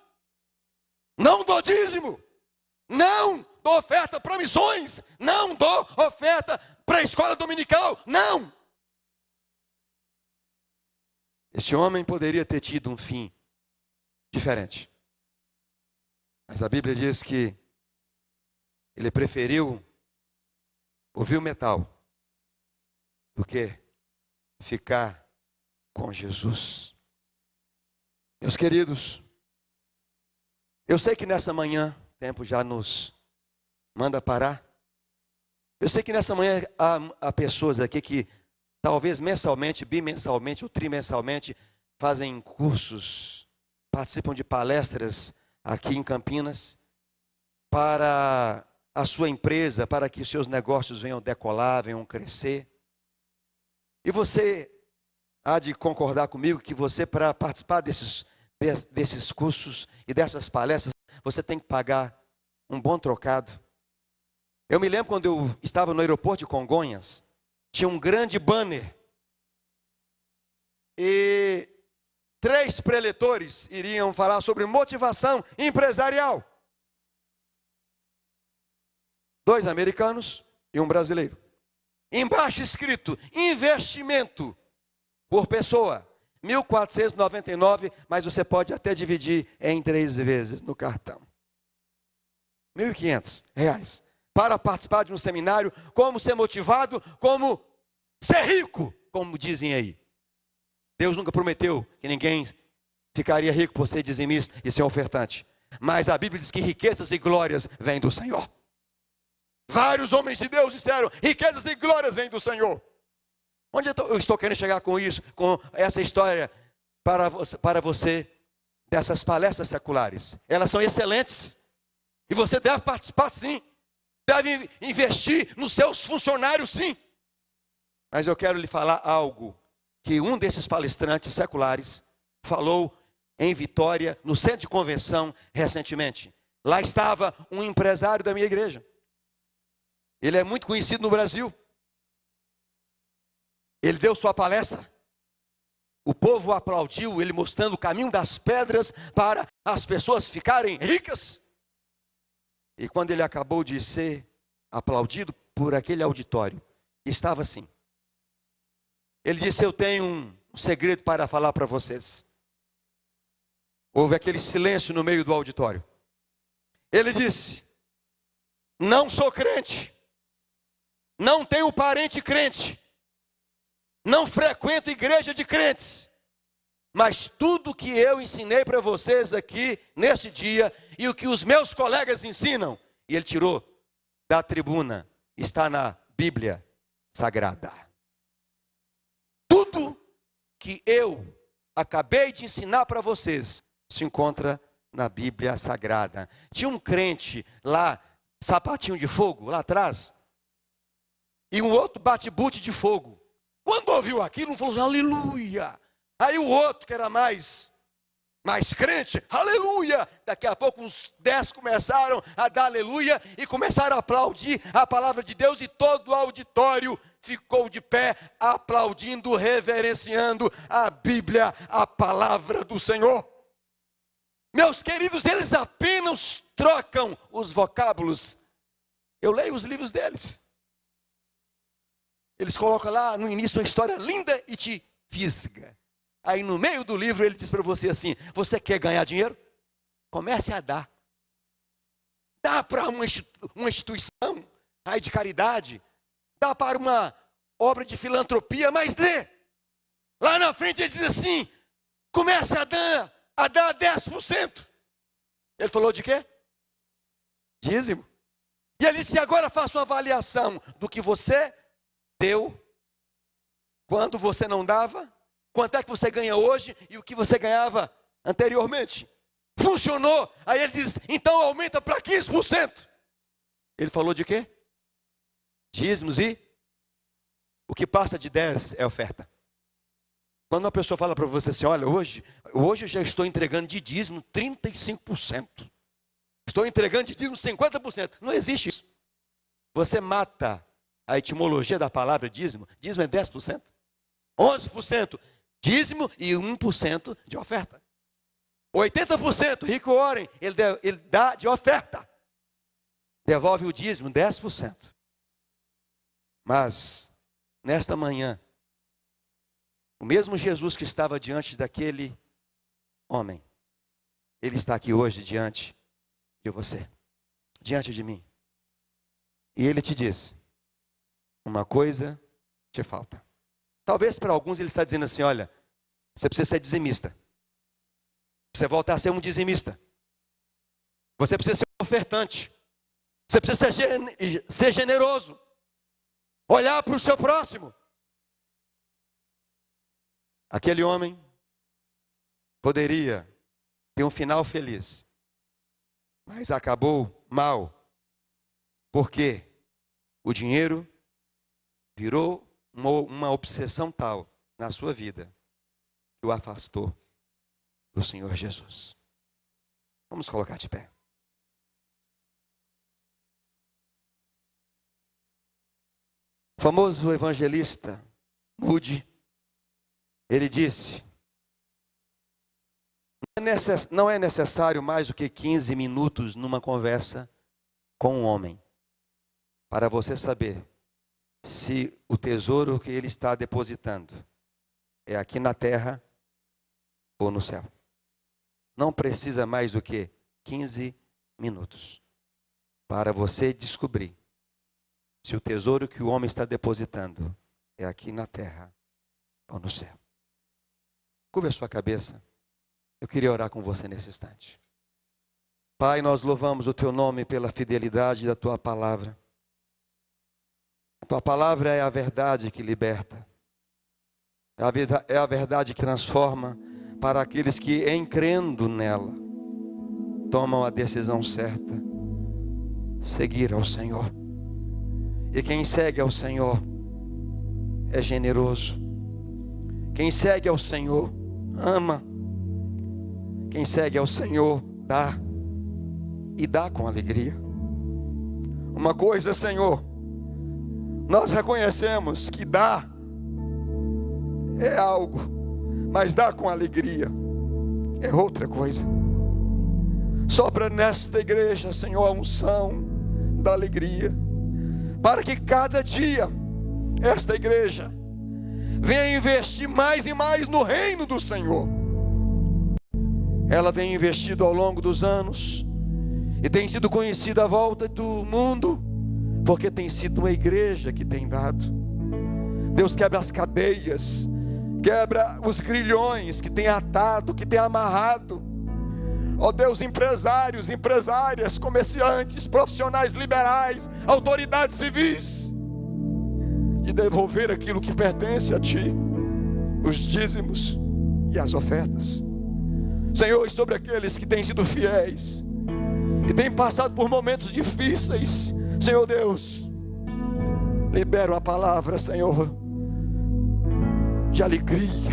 dou dízimo, não dou oferta para missões, não dou oferta para a escola dominical, não. Esse homem poderia ter tido um fim diferente, mas a Bíblia diz que ele preferiu ouvir o metal do que ficar com Jesus. Meus queridos, eu sei que nessa manhã, o tempo já nos manda parar. Eu sei que nessa manhã há pessoas aqui que talvez mensalmente, bimensalmente ou trimensalmente fazem cursos, participam de palestras aqui em Campinas para a sua empresa, para que os seus negócios venham decolar, venham crescer. E você há de concordar comigo que você, para participar desses cursos e dessas palestras, você tem que pagar um bom trocado. Eu me lembro quando eu estava no aeroporto de Congonhas, tinha um grande banner e 3 preletores iriam falar sobre motivação empresarial. 2 americanos e um brasileiro. Embaixo escrito, investimento por pessoa, R$ 1.499, mas você pode até dividir em 3 vezes no cartão. R$ 1.500 para participar de um seminário, como ser motivado, como ser rico, como dizem aí. Deus nunca prometeu que ninguém ficaria rico por ser dizimista e ser ofertante. Mas a Bíblia diz que riquezas e glórias vêm do Senhor. Vários homens de Deus disseram, riquezas e glórias vêm do Senhor. Onde eu estou querendo chegar com isso, com essa história para você, dessas palestras seculares? Elas são excelentes. E você deve participar sim. Deve investir nos seus funcionários sim. Mas eu quero lhe falar algo que um desses palestrantes seculares falou em Vitória, no centro de convenção, recentemente. Lá estava um empresário da minha igreja. Ele é muito conhecido no Brasil. Ele deu sua palestra. O povo aplaudiu, ele mostrando o caminho das pedras para as pessoas ficarem ricas. E quando ele acabou de ser aplaudido por aquele auditório, estava assim. Ele disse, eu tenho um segredo para falar para vocês. Houve aquele silêncio no meio do auditório. Ele disse, não sou crente. Não tenho parente crente. Não frequento igreja de crentes. Mas tudo que eu ensinei para vocês aqui, nesse dia, e o que os meus colegas ensinam, e ele tirou da tribuna, está na Bíblia Sagrada. Tudo que eu acabei de ensinar para vocês, se encontra na Bíblia Sagrada. Tinha um crente lá, sapatinho de fogo, lá atrás, e um outro bate-boot de fogo. Quando ouviu aquilo, falou assim, aleluia. Aí o outro, que era mais crente, aleluia. Daqui a pouco uns 10 começaram a dar aleluia e começaram a aplaudir a palavra de Deus, e todo o auditório ficou de pé, aplaudindo, reverenciando a Bíblia, a palavra do Senhor. Meus queridos, eles apenas trocam os vocábulos. Eu leio os livros deles. Eles colocam lá no início uma história linda e te fisga. Aí no meio do livro ele diz para você assim, você quer ganhar dinheiro? Comece a dar. Dá para uma instituição aí de caridade, dá para uma obra de filantropia, mas dê. Lá na frente ele diz assim, comece a dar 10%. Ele falou de quê? Dízimo. E ele disse, agora faça uma avaliação do que você deu, quando você não dava, quanto é que você ganha hoje e o que você ganhava anteriormente. Funcionou. Aí ele diz, então aumenta para 15%. Ele falou de quê? Dízimos e o que passa de 10 é oferta. Quando uma pessoa fala para você assim, olha, hoje eu já estou entregando de dízimo 35%. Estou entregando de dízimo 50%. Não existe isso. Você mata a etimologia da palavra dízimo. Dízimo é 10%. 11% dízimo e 1% de oferta. 80%, Rick Warren, ele dá de oferta. Devolve o dízimo, 10%. Mas, nesta manhã, o mesmo Jesus que estava diante daquele homem, ele está aqui hoje diante de você, diante de mim. E ele te diz, uma coisa te falta. Talvez para alguns ele está dizendo assim: olha, você precisa ser dizimista. Você voltar a ser um dizimista. Você precisa ser um ofertante. Você precisa ser generoso. Olhar para o seu próximo. Aquele homem poderia ter um final feliz, mas acabou mal, porque o dinheiro virou uma obsessão tal na sua vida que o afastou do Senhor Jesus. Vamos colocar de pé. O famoso evangelista Moody, ele disse: não é necessário mais do que 15 minutos numa conversa com um homem para você saber se o tesouro que ele está depositando é aqui na terra ou no céu. Não precisa mais do que 15 minutos para você descobrir se o tesouro que o homem está depositando é aqui na terra ou no céu. Curva a sua cabeça. Eu queria orar com você nesse instante. Pai, nós louvamos o Teu nome pela fidelidade da Tua palavra. A Tua palavra é a verdade que liberta. É a verdade que transforma para aqueles que, em crendo nela, tomam a decisão certa. Seguir ao Senhor. E quem segue ao Senhor é generoso. Quem segue ao Senhor ama. Quem segue ao Senhor dá. E dá com alegria. Uma coisa, Senhor, nós reconhecemos que dar é algo, mas dar com alegria é outra coisa. Sopra nesta igreja, Senhor, a unção da alegria, para que cada dia esta igreja venha investir mais e mais no reino do Senhor. Ela tem investido ao longo dos anos e tem sido conhecida à volta do mundo, porque tem sido uma igreja que tem dado. Deus, quebra as cadeias, quebra os grilhões que tem atado, que tem amarrado. Ó Deus, empresários, empresárias, comerciantes, profissionais liberais, autoridades civis, de devolver aquilo que pertence a Ti, os dízimos e as ofertas. Senhor, e sobre aqueles que têm sido fiéis e têm passado por momentos difíceis, Senhor Deus, libera uma palavra, Senhor, de alegria.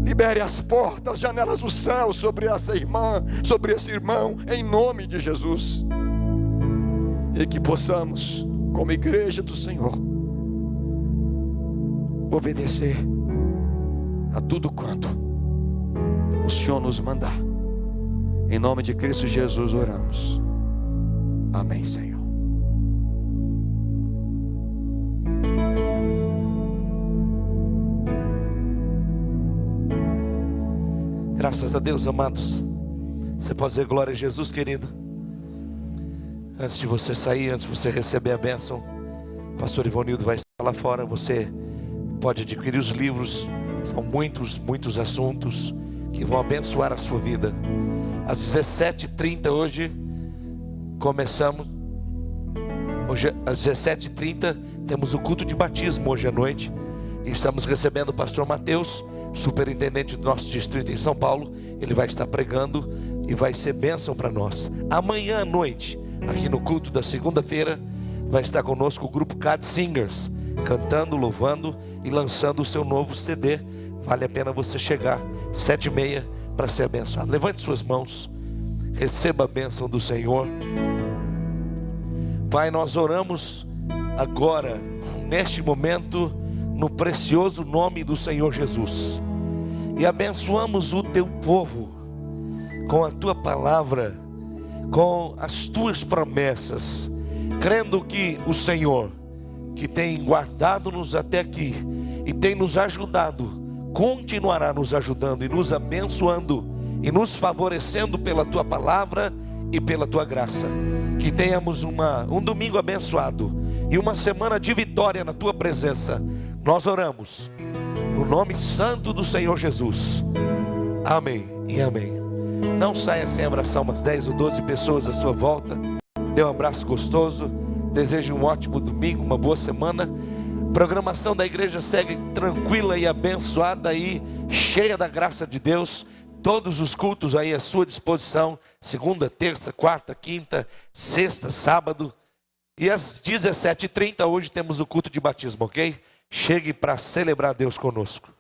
Libere as portas, as janelas do céu sobre essa irmã, sobre esse irmão, em nome de Jesus. E que possamos, como igreja do Senhor, obedecer a tudo quanto o Senhor nos mandar. Em nome de Cristo Jesus oramos. Amém, Senhor. Graças a Deus, amados. Você pode dizer glória a Jesus, querido. Antes de você sair, antes de você receber a bênção, o pastor Ivonildo vai estar lá fora. Você pode adquirir os livros. São muitos assuntos que vão abençoar a sua vida. Às 17h30 hoje começamos. Hoje às 17h30 temos o culto de batismo hoje à noite. E estamos recebendo o pastor Mateus, superintendente do nosso distrito em São Paulo. Ele vai estar pregando e vai ser bênção para nós. Amanhã à noite, aqui no culto da segunda-feira, vai estar conosco o grupo Cad Singers, cantando, louvando e lançando o seu novo CD. Vale a pena você chegar 7h30 para ser abençoado. Levante suas mãos, receba a bênção do Senhor. Pai, nós oramos agora, neste momento, no precioso nome do Senhor Jesus, e abençoamos o teu povo com a tua palavra, com as tuas promessas, crendo que o Senhor, que tem guardado-nos até aqui e tem nos ajudado, continuará nos ajudando e nos abençoando e nos favorecendo pela tua palavra e pela tua graça. Que tenhamos um domingo abençoado e uma semana de vitória na tua presença. Nós oramos no nome santo do Senhor Jesus. Amém e amém. Não saia sem abraçar umas 10 ou 12 pessoas à sua volta. Dê um abraço gostoso. Desejo um ótimo domingo, uma boa semana. Programação da igreja segue tranquila e abençoada e cheia da graça de Deus. Todos os cultos aí à sua disposição. Segunda, terça, quarta, quinta, sexta, sábado. E às 17h30 hoje temos o culto de batismo, ok? Chegue para celebrar Deus conosco.